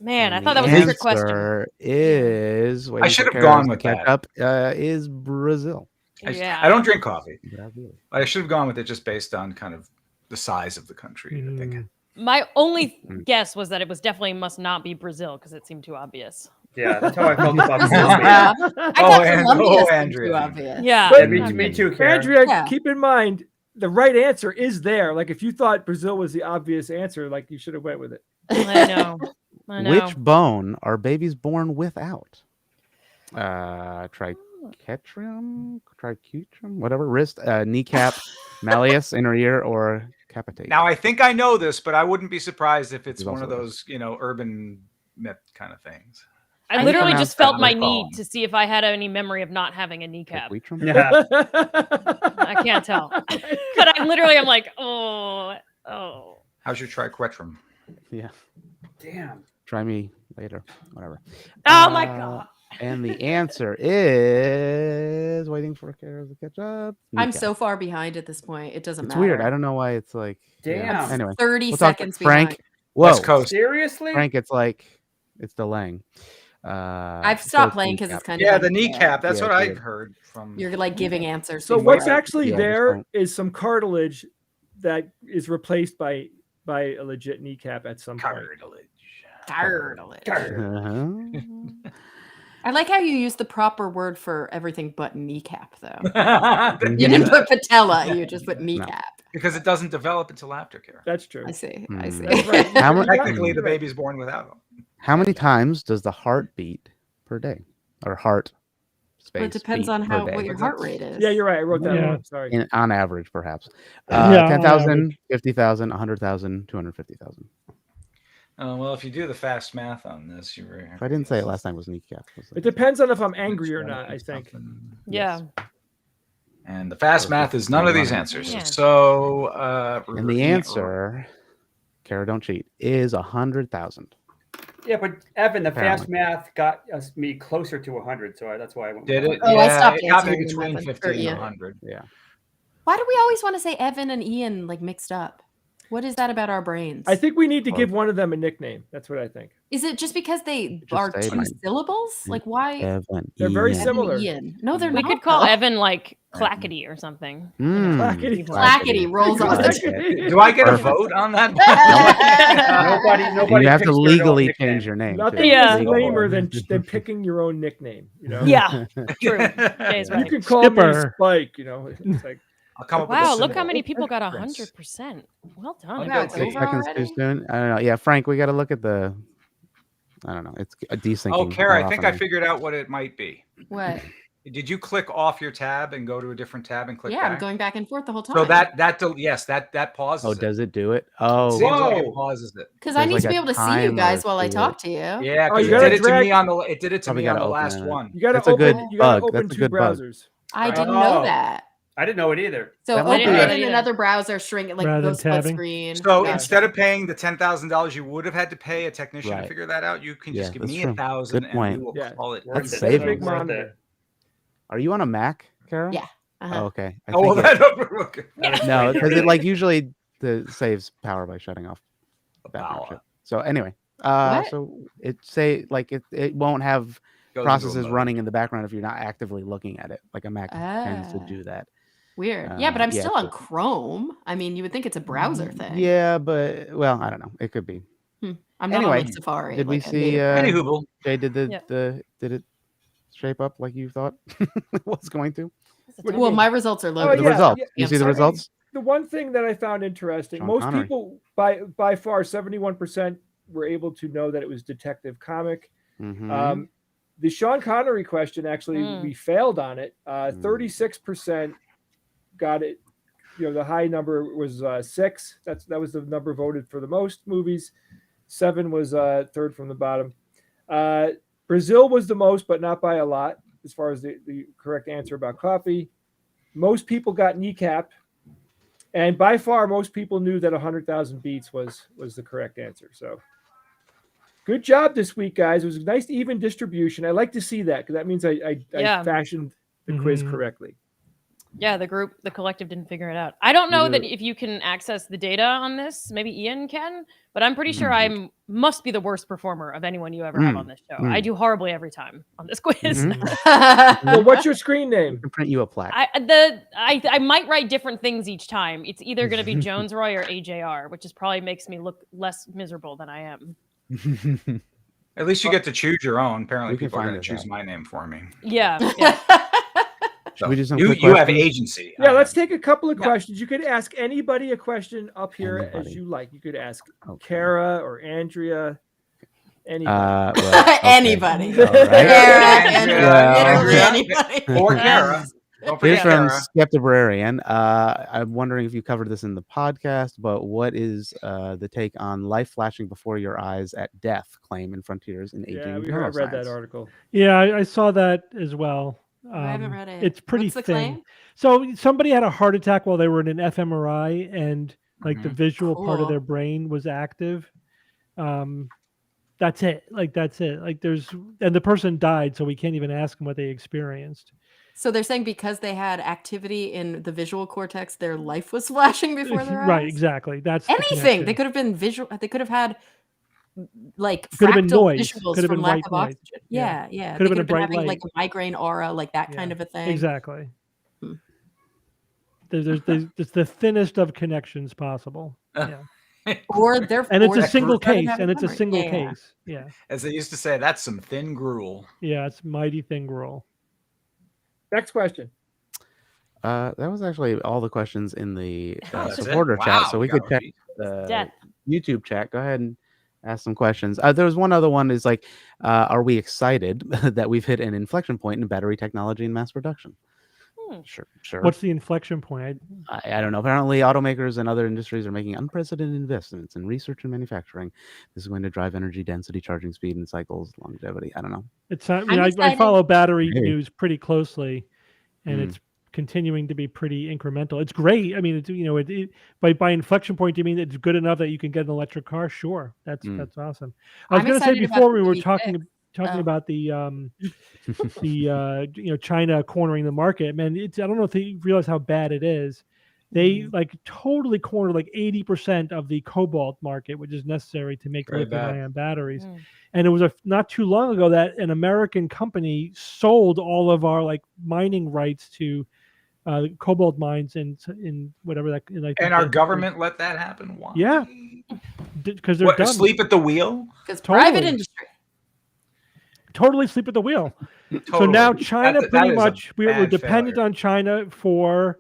Man, I And thought the that was a trick question. answer is I should have gone with that. Up, is Brazil. Yeah. I don't drink coffee. Brazil. I should have gone with it just based on kind of the size of the country. I think. My only guess was that it was definitely must not be Brazil because it seemed too obvious. Yeah, that's how I felt about Colombia. Yeah. I thought Columbia seemed Andrea. too obvious. Yeah. Yeah, me too, Karen. Andrea, Yeah. keep in mind the right answer is there. Like if you thought Brazil was the obvious answer, like you should have went with it. I know. I know. Which bone are babies born without? Triquetrum, whatever. Wrist, kneecap, malleus, inner ear, or capitate. Now I think I know this, but I wouldn't be surprised if it's There's one of also those, urban myth kind of things. I literally pronounce just felt that my like need wrong. to see if I had any memory of not having a kneecap. Triquetrum? Yeah. I can't tell. But I'm like, oh. How's your triquetrum? Yeah. Damn. Try me later. Whatever. Oh my God. And the answer is waiting for Kara to catch up. I'm Kneecap. so far behind at this point. It doesn't It's matter. weird. I don't know why it's like. Damn. Anyway, 30 we'll talk to seconds Frank. behind. Whoa, West Coast. Seriously? Frank. It's delaying. I've so stopped playing because kneecap. it's kind of Yeah, the unfair. kneecap. That's Yeah, what it's I've weird. heard from. You're like giving answers. So before what's I- actually Yeah, there just is some cartilage that is replaced by a legit kneecap at some point. Cartilage. Cartilage. Uh-huh. I like how you use the proper word for everything but kneecap, though. Because You didn't put patella. You just put kneecap. it doesn't develop until aftercare. That's true. I see. Hmm. I see. That's right. How many- Technically, the baby's born without them. How many times does the heart beat per day? Or heart space? Well, it depends beat on per how day? what your heart rate is. Yeah, you're right. I wrote that Yeah. wrong. Sorry. On average, perhaps. Yeah, on 10,000, average. 50,000, 100,000, 250,000. Well, if you do the fast math on this, you're. If I didn't say it last time, it was kneecap. It depends on if I'm angry or not, I think. Yeah. And the fast math is none of these answers. Yeah. So, And the answer, Kara, don't cheat, is 100,000. Yeah, but Evan, the fast Apparently. math got me closer to 100, so that's why I went. did with it? Oh, I Yeah, stopped it got me answering between Evan. 50 Or and Ian. 100. Yeah. Why do we always want to say Evan and Ian like mixed up? What is that about our brains? I think we need to give one of them a nickname. That's what I think. Is it just because they Just are say two mine. syllables? Like why? Evan. They're very Ian. Evan and similar. Ian. No, they're We not. could call though. Evan like Clackety or something. Mm. Clackety rolls off the Clackety. Do I get a Perfect. vote on that? Nobody. You have to picks their own legally nickname. change your name. Nothing too. Yeah. is lamer than picking your own nickname. You know. Yeah. True. Jay's You right. can call me Skipper. Spike. You know. It's like I'll come up with Wow, a look how symbol. many people got Prince. 100%. Well done. Wow, it's 8 over Seconds already? too soon. I don't know. Yeah, Frank, we got to look at the. I don't know. It's a desyncing. Oh, Kara, how I think often I figured out what it might be. What? Did you click off your tab and go to a different tab and click Yeah, back? I'm going back and forth the whole time. So that pauses. Oh, it. does it do it? It Oh, seems like it Whoa. pauses it. because I there's need like to be a able to see you timer guys while I to talk to you. Yeah, Oh, because you it gotta did it to drag- me on the. It did it to Probably me on gotta the open last it. one. you got That's to a open. good You got to bug. open That's a two good bug. browsers. I Right. didn't know Oh. that. I didn't know it either. So That might open be it it. in another browser, shrink it like Rather go than split tabbing. screen. So Yeah. instead of paying the $10,000 you would have had to pay a technician Right. to figure that out, you can Yeah, just give that's me true. $1,000 Good and point. we will Yeah. call it. Worth That's it. Get a saving. big Worth it. monitor. Are you on a Mac, Kara? Yeah. Uh-huh. Oh, okay. I Oh, well, think it- that okay. no, because it like usually saves power by shutting off background Power. shit. So anyway, What? so it won't have Goes into a processes mode. running in the background if you're not actively looking at it. Like a Mac tends to Ah. do that. Weird. Yeah, but I'm yeah, still on so- Chrome. I mean, you would think it's a browser thing. Yeah, but well, I don't know. It could be. I'm not Anyway, on like Safari. Did we like a see? native browser. Anywho, Jay, did Yeah. did it shape up like you thought it was going to? What do you Well, mean? my results are Oh, loaded. The yeah, results. yeah. You see the I mean, results? the one thing that I found interesting, Sean most Connery. people by far 71% were able to know that it was Detective Comic. Mm-hmm. The Sean Connery question, actually, we failed on it. 36% got it. You know, the high number was 6. That was the number voted for the most movies. 7 was third from the bottom. Brazil was the most, but not by a lot, as far as the correct answer about coffee. Most people got Kneecap, and by far most people knew that 100,000 beats was the correct answer. So good job this week, guys. It was a nice even distribution. I like to see that because that means I Yeah. fashioned the quiz Mhm. correctly. Yeah, the collective didn't figure it out. I don't know that Neither- if you can access the data on this. Maybe Ian can, but I'm pretty sure I must be the worst performer of anyone you ever have on this show. I do horribly every time on this quiz. Mhm. Well, what's your screen We name? can print you a plaque. I might write different things each time. It's either going to be Jones Roy or AJR, which is probably makes me look less miserable than I am. at least you get to choose your own. Apparently, We can people are find going to this choose out. my name for me. Yeah. Should we do some you quick you have questions? agency. Yeah, I let's have- take a couple of Yeah. questions. You could ask anybody a question up here as Anybody. you like. You could ask Okay. Kara or Andrea. Anybody. Well, okay. Anybody. All right. Kara, Andrea, literally Andrea, anybody. Or Kara. Don't forget Here's from Kara. Skeptibrarian. I'm wondering if you covered this in the podcast, but what is the take on life flashing before your eyes at death claim in Frontiers in Aging Yeah, I read that Neuroscience? article. Yeah, I saw that as well. I haven't read it. It's pretty What's the thin. claim? So somebody had a heart attack while they were in an fMRI, and like the Mhm. visual part of Cool. their brain was active. That's it. Like that's it. Like and the person died, so we can't even ask them what they experienced. So they're saying because they had activity in the visual cortex, their life was flashing before their eyes? Right, exactly. That's the Anything. connection. They could have been visual. They could have had like Could have been fractal noise. visuals Could have from been lack white of noise. oxygen. Yeah. Yeah. Could have They been a bright having light. like a migraine aura, like that kind of a thing. Exactly. Hmm. There's it's the thinnest of connections possible. Yeah. Or they're And it's or a they're single started case. having And it's a memory. single Yeah. case. Yeah. As they used to say, that's some thin gruel. Yeah. It's mighty thin gruel. Next question. That was actually all the questions in the Oh, that's it? supporter chat, Wow, so we got could check repeat. the Death. YouTube chat. Go ahead and ask some questions. There was one other one is like, are we excited that we've hit an inflection point in battery technology and mass production? Sure. What's the inflection point? I don't know. Apparently, automakers and other industries are making unprecedented investments in research and manufacturing. This is going to drive energy density, charging speed, and cycles longevity. I don't know. It's not, I'm I excited. follow battery Hey. news pretty closely, and it's continuing to be pretty incremental. It's great. I mean, it's by inflection point, do you mean it's good enough that you can get an electric car? Sure, that's awesome. I was I'm going to say excited about before the we were EV6. talking Oh. about the China cornering the market. Man, I don't know if you realize how bad it is. They like totally cornered like 80% of the cobalt market, which is necessary to make Very bad. lithium-ion batteries. Mm. And it was not too long ago that an American company sold all of our like mining rights to cobalt mines in whatever that. And our government let that happen? Why? Yeah. Because they're What, done. asleep at the wheel? Because Totally. private industry. Totally sleep at the wheel. So Totally. now China That pretty is a much we're bad dependent failure. on China for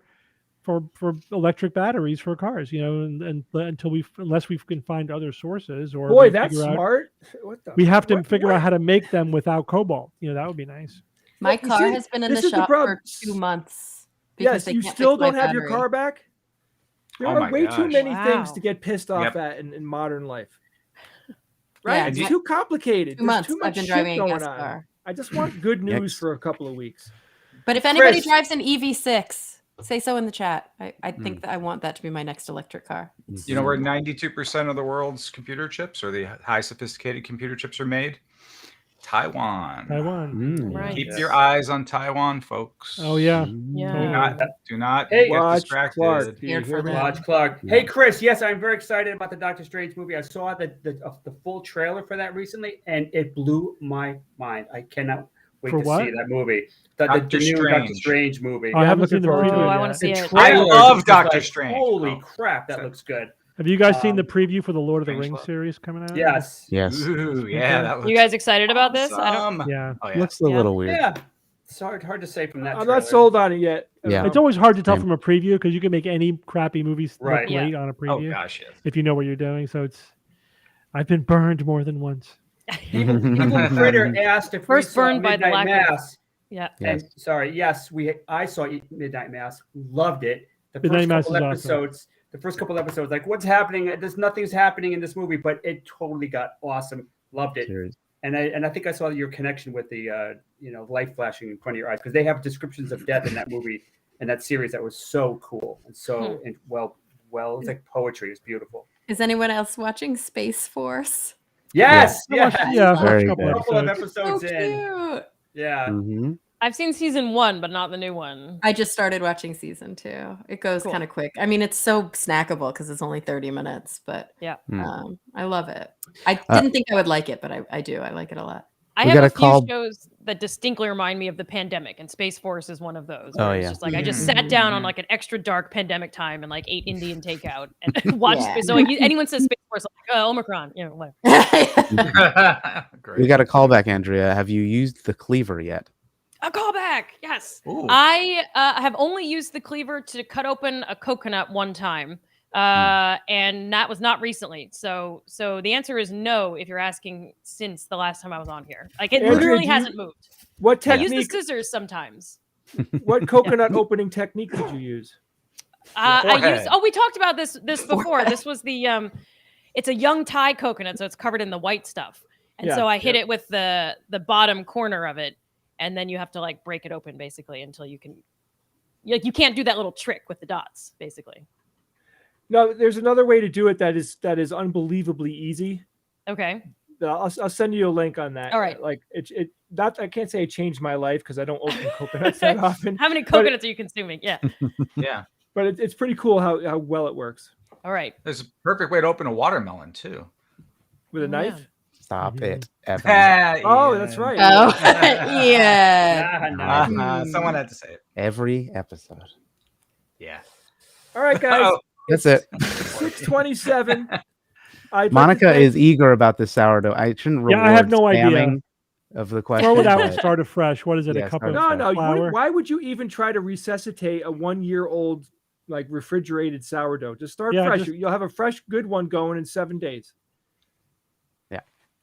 electric batteries for cars, and until unless we can find other sources or Boy, we that's figure out- smart. What the? we have to what- figure what? out how to make them without cobalt. That would be nice. My You car see, has been in this the is the shop problem. for 2 months. because Yes, they you can't still fix my don't have your battery. car back. There Oh are my way too gosh. many things Wow. to get pissed off Yep. at in modern life. Right? Yeah, It's my- too complicated. 2 There's months too much I've been shit driving a going gas on. car. I just want good news Yikes. for a couple of weeks. But if anybody Chris. drives an EV6, say so in the chat. I think that I want that to be my next electric car. You know where 92% of the world's computer chips or the high sophisticated computer chips are made? Taiwan. Taiwan. Right. Keep your eyes on Taiwan, folks. Oh yeah. Yeah. Do not Hey, get Watch distracted. Clark. Do you Scared hear for me? them. Lodge Clark. Hey, Chris. Yes, I'm very excited about the Doctor Strange movie. I saw the full trailer for that recently, and it blew my mind. I cannot wait For to what? see that movie. The Doctor new Doctor Strange. Strange movie. I haven't looking seen the forward to preview Oh, I yet. want to see The it. I trailer love was Doctor like, Strange. Holy Oh. crap, that looks good. Have you guys seen the Um, preview for the Lord of the Strange Rings Love. series coming out? Yes. Yes. Ooh, yeah, that looks You guys excited about this? I don't. awesome. Yeah. Oh, yeah. Looks a Yeah. little weird. Yeah. It's hard to say from that. I'm trailer. not sold on it yet. I don't Yeah. know. It's always hard to tell Same. from a preview because you can make any crappy movies look Right. Yeah. great on a Oh, preview gosh, yes. if you know what you're doing. So I've been burned more than once. Evil Critter asked if First we saw burned by the Midnight lack of- Mass. Yeah. And sorry, yes, I saw Midnight Mass, loved it. The Midnight first Mass couple is awesome. episodes, like what's happening? Nothing's happening in this movie, but it totally got awesome. Loved it. Serious. And I think I saw your connection with the light flashing in front of your eyes because they have descriptions of death in that movie and that series that was so cool and so and well, it's like poetry. It's beautiful. Is anyone else watching Space Force? Yes, Yeah, yeah. I've watched Very a couple good. A couple of episodes. So episodes in. cute. Yeah. Mm-hmm. I've seen season 1, but not the new one. I just started watching season 2. It goes Cool. kind of quick. I mean, it's so snackable because it's only 30 minutes, but Yeah. I love it. I didn't think I would like it, but I do. I like it a lot. I We have a gotta few call- shows that distinctly remind me of the pandemic, and Space Force is one of those. Oh, where it's yeah. just like I just Yeah. sat down on like an extra dark pandemic time and like ate Indian takeout and watched. Yeah. So like, anyone says Space Force, like Omicron, whatever. Great. We got a callback, Andrea. Have you used the cleaver yet? A callback, yes. Ooh. I have only used the cleaver to cut open a coconut one time, and that was not recently. So the answer is no. If you're asking since the last time I was on here, like it Andrea, literally do you- hasn't moved. What I use the technique? scissors sometimes. What coconut opening technique did you use? I Forehead. used. Oh, we talked about this before. This was the it's a young Thai coconut, so it's covered in the white stuff, and Yeah, so I hit it with the bottom corner of it, and then you have to like break it open basically until you can. Like you can't do that little trick with the dots, basically. No, there's another way to do it that is unbelievably easy. Okay. I'll send you a link on that. All right. Like it not I can't say it changed my life because I don't open coconuts that often. How many coconuts are you consuming? Yeah. Yeah. But it's pretty cool how well it works All right. There's a perfect way to open a watermelon, too. with a Oh, knife. yeah. Stop it, Evan. Oh, that's right. Oh, yeah. Someone had to say it. Every episode. Yeah. All right, guys. Oh, That's it. 6:27. Monica is eager about this sourdough. I shouldn't reward Yeah, I have no idea. spamming of the question. Throw it out and but- start afresh. What is it? Yeah, A cup start of afresh. No. flour? Why would you even try to resuscitate a 1-year-old like refrigerated sourdough? Just start Yeah, fresh. just- You'll have a fresh, good one going in 7 days.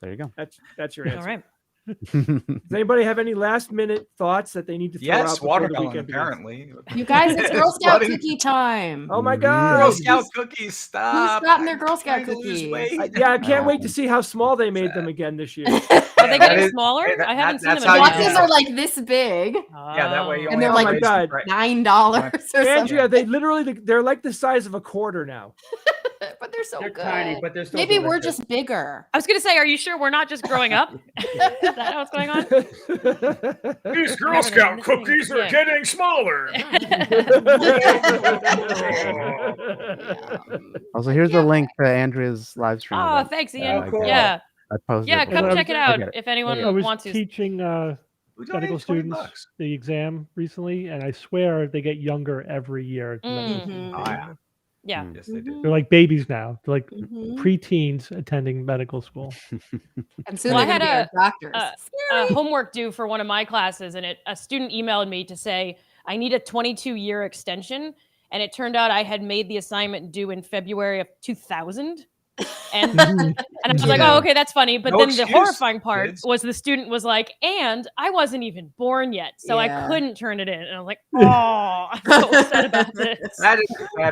There you go. That's your answer. All right. Does anybody have any last minute thoughts that they need to throw out yes, before the watermelon, weekend begins? apparently. You guys, it's Girl Scout Flooding. cookie time. Oh my Mhm. God! Girl Scout cookies, stop. Who's gotten their Girl I'm Scout trying to lose cookies? weight. Yeah, I can't wait to see how small they made them again this year. Are they that getting is- smaller? hey, that- I haven't seen that's them. how in you a Boxes do while. are like this big, Yeah, that way you Oh. only And they're have like- to raise the God. price. $9 or something. Andrea, they're like the size of a quarter now. But they're so They're good. tiny, but they're still Maybe we're delicious. just bigger. I was gonna say, are you sure we're not just growing up? Is that how it's going on? These Girl Never Scout mind. cookies are Yeah. getting smaller. Also, here's the link to Andrea's live stream. Oh, event. thanks, Oh, Ian. cool. Yeah, I posted yeah. it. Come I check was- it out okay. if anyone I was wants to. teaching We medical donated $20 students the exam recently, and I swear they get younger every year. Mhm. Oh, yeah. Yeah. Mm. Yes, they do. They're like babies now. They're like Mhm. preteens attending medical school. And soon Well, I they're gonna had be our doctors. Homework due for one of my classes, and a student emailed me to say I need a 22-year extension, and it turned out I had made the assignment due in February of 2000. And and I was like, oh, okay, that's funny. But No then the excuse, horrifying part kids. was the student was like, and I wasn't even born yet, so Yeah. I couldn't turn it in. And I was like, oh, I'm so upset about this. That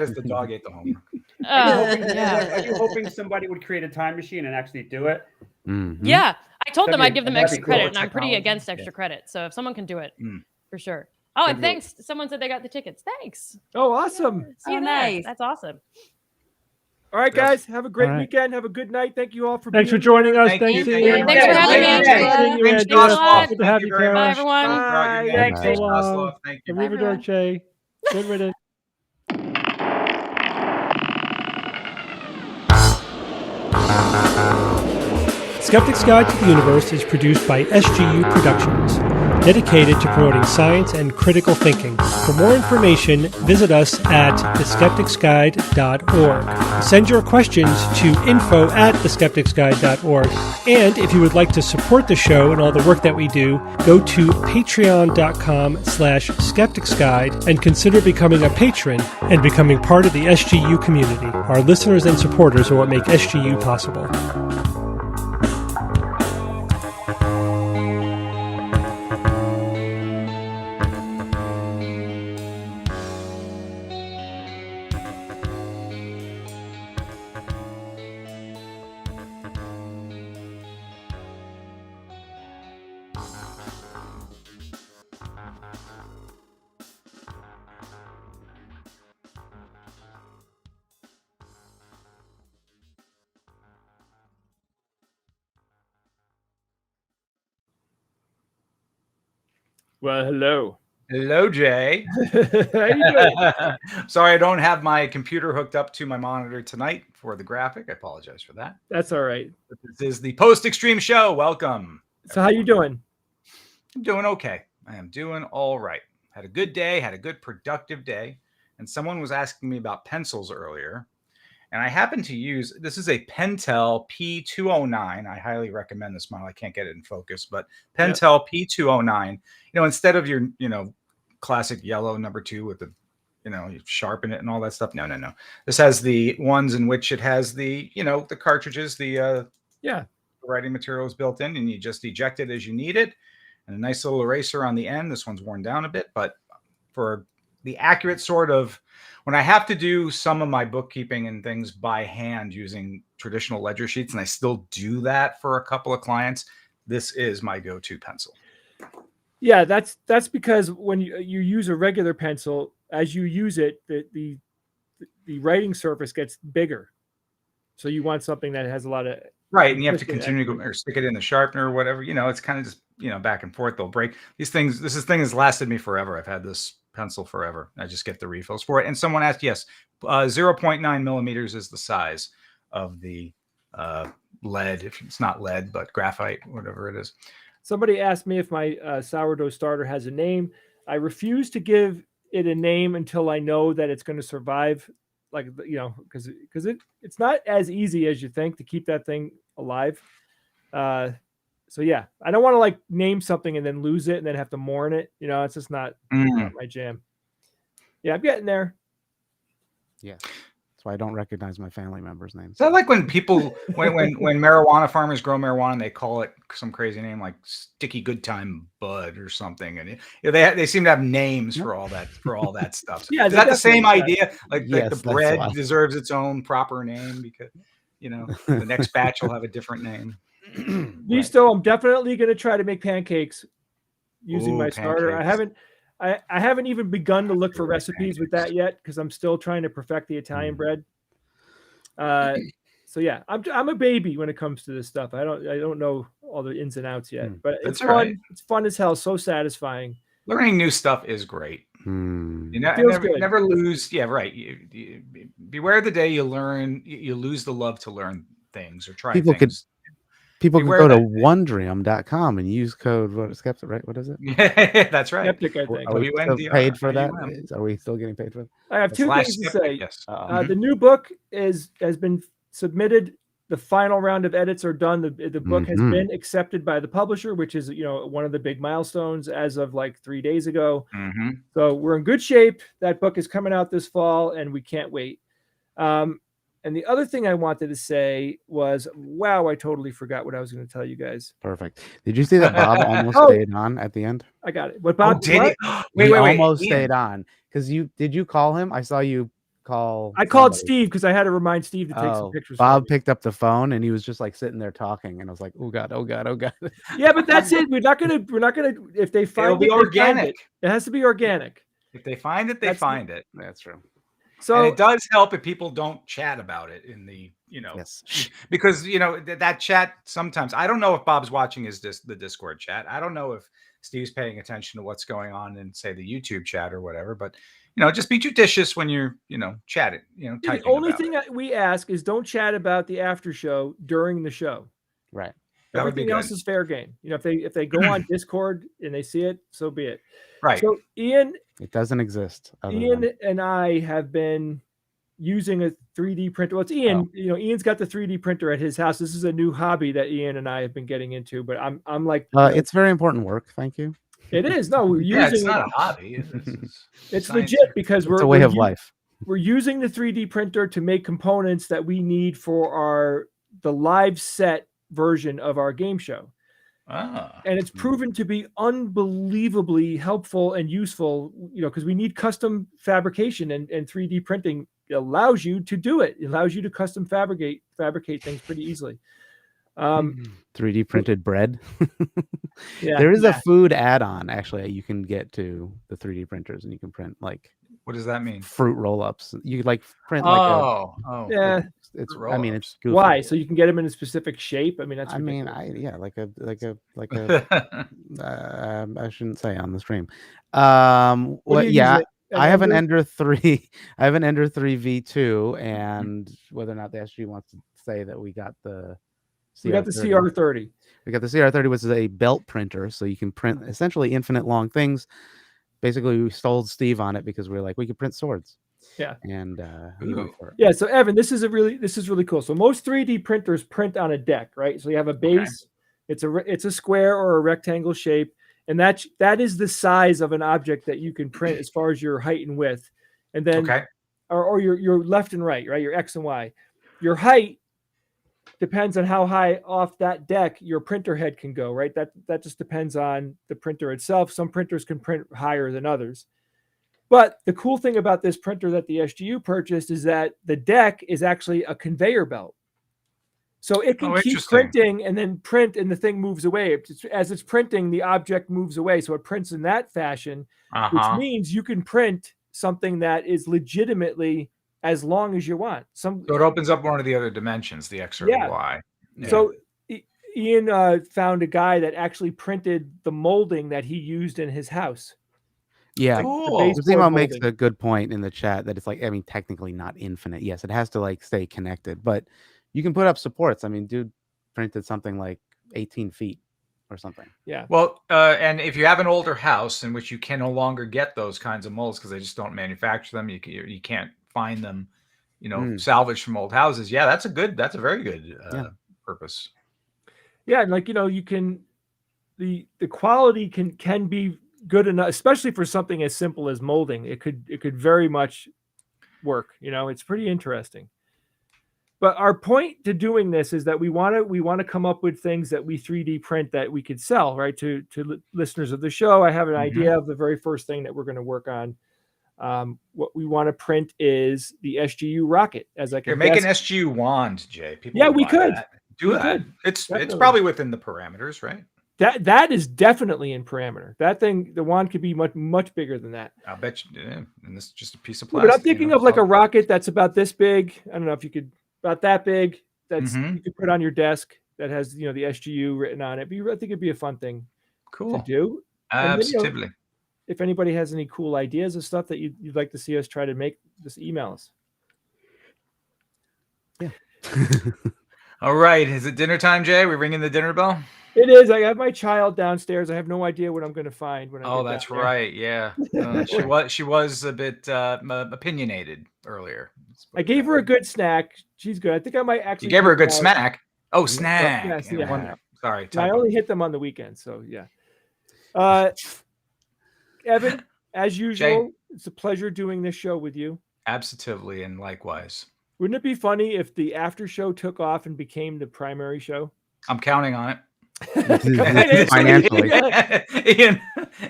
is the dog ate the homework. Yeah. Are you hoping somebody would create a time machine and actually do it? Mhm. Yeah, I told them That'd I'd be- give them that'd be extra cool. credit, and I'm pretty Technology. against extra credit. So if someone can do it, Mm. for sure. Oh, and Good thanks. Someone said they got the tickets. Thanks. Oh, awesome. See you Oh, there. nice. That's awesome. All right, guys. Have a great All right. weekend. Have a good night. Thank you all for Thanks for being joining us. Thank Thanks, you. Ian. Thanks for having Thanks me. for seeing you, Thanks, Angela. Jaroslav. Good to have Thank you, you very Kara. Bye, much. everyone. Throughout your Bye. name. Thanks, Thanks, So long. Jaroslav. Thank you. Bye, everyone. Arrivederci. Good riddance. Skeptic's Guide to the Universe is produced by SGU Productions, dedicated to promoting science and critical thinking. For more information, visit us at theskepticsguide.org. Send your questions to info@theskepticsguide.org. And if you would like to support the show and all the work that we do, go to patreon.com/skepticsguide and consider becoming a patron and becoming part of the SGU community. Our listeners and supporters are what make SGU possible. Well, hello. Hello, Jay. How you doing? Sorry, I don't have my computer hooked up to my monitor tonight for the graphic. I apologize for that. That's all right. But this is the Post Extreme Show. Welcome. So how you doing? I'm doing okay. I am doing all right. Had a good day, had a good productive day. And someone was asking me about pencils earlier. And I happen to use, this is a Pentel P209. I highly recommend this model. I can't get it in focus, but Pentel P209, you know, instead of your, you know, classic yellow number 2 with the, you know, you sharpen it and all that stuff. No. This has the ones in which it has the, you know, the cartridges, the writing materials built in, and you just eject it as you need it. And a nice little eraser on the end. This one's worn down a bit, but for the accurate sort of, when I have to do some of my bookkeeping and things by hand using traditional ledger sheets, and I still do that for a couple of clients, this is my go-to pencil. Yeah, that's because when you use a regular pencil, as you use it, the writing surface gets bigger. So you want something that has a lot of right, and you have to continue to go or stick it in the sharpener or whatever. You know, it's kind of just, you know, back and forth. They'll break these things. This thing has lasted me forever. I've had this pencil forever. I just get the refills for it. And someone asked, yes, 0.9 millimeters is the size of the lead. If it's not lead, but graphite, whatever it is. Somebody asked me if my sourdough starter has a name. I refuse to give it a name until I know that it's going to survive. Like, you know, because it's not as easy as you think to keep that thing alive. So yeah, I don't want to like name something and then lose it and then have to mourn it. You know, it's just not my jam. Yeah, I'm getting there. Yeah. That's why I don't recognize my family members' names. Is that like when people, when marijuana farmers grow marijuana and they call it some crazy name like Sticky Good Time Bud or something, and you know, they seem to have names for all that stuff. Yeah, is that the same definitely idea? Like, yes, the bread deserves its own proper name because, you know, the next batch will have a different name. I'm definitely going to try to make pancakes using my starter. I haven't even begun to look for recipes with that yet because I'm still trying to perfect the Italian bread. So yeah, I'm a baby when it comes to this stuff. I don't know all the ins and outs yet, but it's fun. Right. It's fun as hell. So satisfying. Learning new stuff is great. You never lose. Yeah, right. You beware the day you learn. You lose the love to learn things or try things. People can go to wondrium.com and use code skeptic, right? What is it? Yeah, that's right. Skeptic, I think. Are we still paid for that? Are we still getting paid for that? I have two things to say. Yes. The new book has been submitted. The final round of edits are done. The book has been accepted by the publisher, which is, you know, one of the big milestones as of like 3 days ago. So we're in good shape. That book is coming out this fall, and we can't wait. And the other thing I wanted to say was, wow, I totally forgot what I was going to tell you guys. Perfect. Did you see that Bob almost stayed on at the end? I got it. What Bob did what? Wait, almost Ian. stayed on because did you call him? I saw you call? I called somebody? Steve because I had to remind Steve to take some pictures. for Bob me. picked up the phone and he was just like sitting there talking, and I was like, "Oh God, oh God, oh God." Yeah, but that's it. We're not gonna. If they find It'll be it, they find organic. it. It has to be organic. If they find it, they That's- find it. That's true. So And it does help if people don't chat about it in the, Yes. because that chat sometimes. I don't know if Bob's watching the Discord chat. I don't know if Steve's paying attention to what's going on in, say, the YouTube chat or whatever. But just be judicious when you're chatting. the Typing only about thing it. we ask is don't chat about the after show during the show. Right. That would be Everything else good. is fair game. If they go on Discord and they see it, so be it. Right. So Ian It doesn't exist. other than- and I have been using a 3D printer. Well, it's Ian. Ian's got the 3D printer at his house. This is a new hobby that Ian and I have been getting into. But I'm like, it's very important work. Thank you. it is. No, we're Yeah, using it's not it. a hobby. It's science. legit because It's a way of life. We're using the 3D printer to make components that we need for the live set version of our game show. And it's proven to be unbelievably helpful and useful, because we need custom fabrication, and 3D printing allows you to do it. It allows you to custom fabricate things pretty easily. 3D printed bread. Yeah, There is a food add-on actually you can get to the 3D printers, and you can print like What does that mean? fruit roll-ups. You could like print like yeah. it's Fruit I mean it's roll-ups. goofy. Why? So you can get them in a specific shape. I mean, that's. I mean, ridiculous. I shouldn't say on the stream. What do you use it? An I have an Ender? Ender 3. I have an Ender 3 V2, and whether or not the SG wants to say that we got the We got the CR30. CR30. We got the CR30, which is a belt printer, so you can print essentially infinite long things. Basically, we stole Steve on it because we were like, we could print swords. Yeah. And he went for it. Yeah. So Evan, this is really cool. So most 3D printers print on a deck, right? So you have a base. Okay. It's a square or a rectangle shape, and that is the size of an object that you can print as far as your height and width, and then or your left and right, your X and Y. Your height depends on how high off that deck your printer head can go, right? That just depends on the printer itself. Some printers can print higher than others. But the cool thing about this printer that the SGU purchased is that the deck is actually a conveyor belt. So it can keep printing and then print, and the thing moves away. As it's printing, the object moves away. So it prints in that fashion, which means you can print something that is legitimately as long as you want. So it opens up one of the other dimensions, the X or the Y. Yeah. So Ian found a guy that actually printed the molding that he used in his house. Yeah, cool. Zemo makes a good point in the chat that it's like, I mean, technically not infinite. Yes, it has to like stay connected, but you can put up supports. I mean, dude printed something like 18 feet or something. Yeah. Well, and if you have an older house in which you can no longer get those kinds of molds because they just don't manufacture them, you can't find them, salvaged from old houses. Yeah, that's a very good purpose. Yeah, and you can the quality can be good enough, especially for something as simple as molding. It could very much work. It's pretty interesting. But our point to doing this is that we want to come up with things that we 3D print that we could sell, right, to listeners of the show. I have an idea of the very first thing that we're going to work on. What we want to print is the SGU rocket as like You're making SGU wand, Jay. People we could do that. It's probably within the parameters, right? That is definitely in parameter. That thing, the wand could be much bigger than that. I'll bet you. Yeah, and this is just a piece of plastic. But I'm thinking of like a rocket that's about this big. I don't know if you could, about that big. That's you could put on your desk. That has the SGU written on it. But I think it'd be a fun thing to do. Absolutely. Then, if anybody has any cool ideas of stuff that you'd like to see us try to make, just email us. Yeah. All right. Is it dinner time, Jay? We ringing the dinner bell? It is. I have my child downstairs. I have no idea what I'm going to find when I get that's down there. right. Yeah. She was a bit opinionated earlier. I gave her a good snack. She's good. I think I might actually. You gave her a good snack. Oh, snack. Yes, yeah. Sorry. I only hit them on the weekend, so yeah. Evan, as usual, it's a pleasure doing this show with you. Absolutely, and likewise. Wouldn't it be funny if the after show took off and became the primary show? I'm counting on it. Financially. Ian,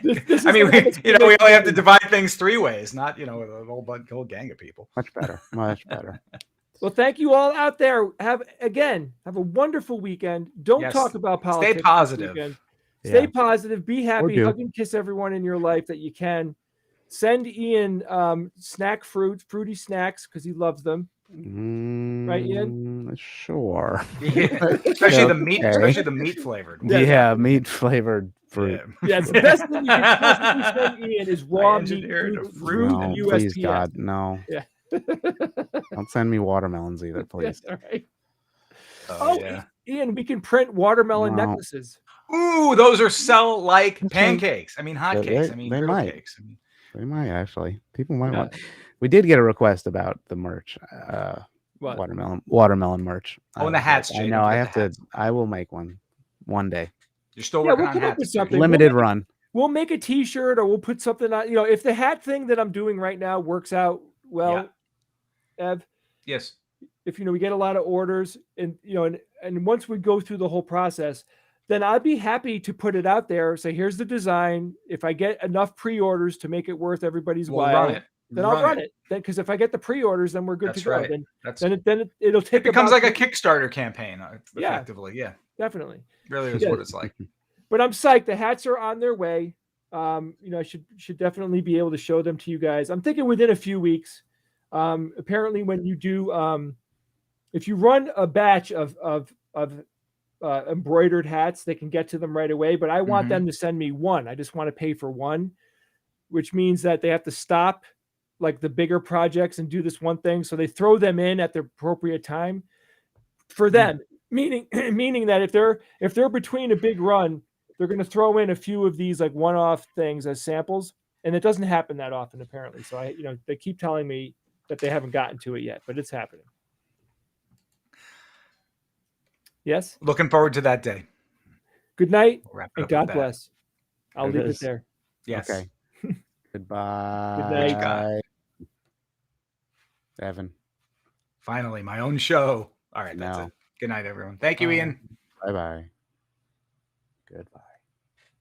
This I is mean, what happens we when you only have to make divide things 3 ways, not with a whole gang of people. Much better. Much better. Well, thank you all out there. Have a wonderful weekend. Don't Yes. talk about Stay politics. this positive. weekend. Stay Yeah. positive. Be happy. do. Hug and kiss everyone in your life that you can. Send Ian fruity snacks because he loves them. Right, Ian? Sure. Yeah. Especially the meat, Okay. especially the meat flavored. Yeah, meat flavored fruit. Yeah, it's the best thing you can possibly send Ian is raw I meat engineered a through fruit the No, and- please, USPS. God, no. Yeah. Don't send me watermelons either, please. All right. Oh, yeah. Ian, we can print watermelon No. necklaces. Ooh, those are sell like Okay. pancakes. I mean, hotcakes. I mean, they griddle might. cakes. I mean, They might actually. People might Yeah. want. We did get a request about the merch. What? Watermelon merch. Oh, and the hats, I Jay, know. don't I forget have the to. hats. I will make one day. you're still Yeah, working we'll on come up hats. with Jay. something. Limited run. We'll make a T-shirt or we'll put something on. If the hat thing that I'm doing right now works out well, Ev, Yes. if we get a lot of orders and and once we go through the whole process, then I'd be happy to put it out there. Say, here's the design. If I get enough pre-orders to make it worth everybody's We'll while, run it. then I'll run it. Then because if I get the pre-orders, then we're good That's to go. right. Then it'll take. It becomes about like a Kickstarter campaign, Yeah. effectively. Yeah. definitely. Really is Yeah. what it's like. But I'm psyched. The hats are on their way. I should definitely be able to show them to you guys. I'm thinking within a few weeks. Apparently, when you do, if you run a batch of embroidered hats, they can get to them right away. But I want Mhm. them to send me one. I just want to pay for one, which means that they have to stop like the bigger projects and do this one thing. So they throw them in at the appropriate time for them. Meaning that if they're between a big run, they're going to throw in a few of these like one-off things as samples, and it doesn't happen that often apparently. So they keep telling me that they haven't gotten to it yet, but it's happening. Yes. Looking forward to that day. Good night We'll wrap it and up with God that. bless. I'll There it leave it is. there. Yes. Okay. Goodbye. Good night. Evan. Finally, my own show. All right, that's No. it. Good night, everyone. Thank you, Ian. Bye bye. Goodbye.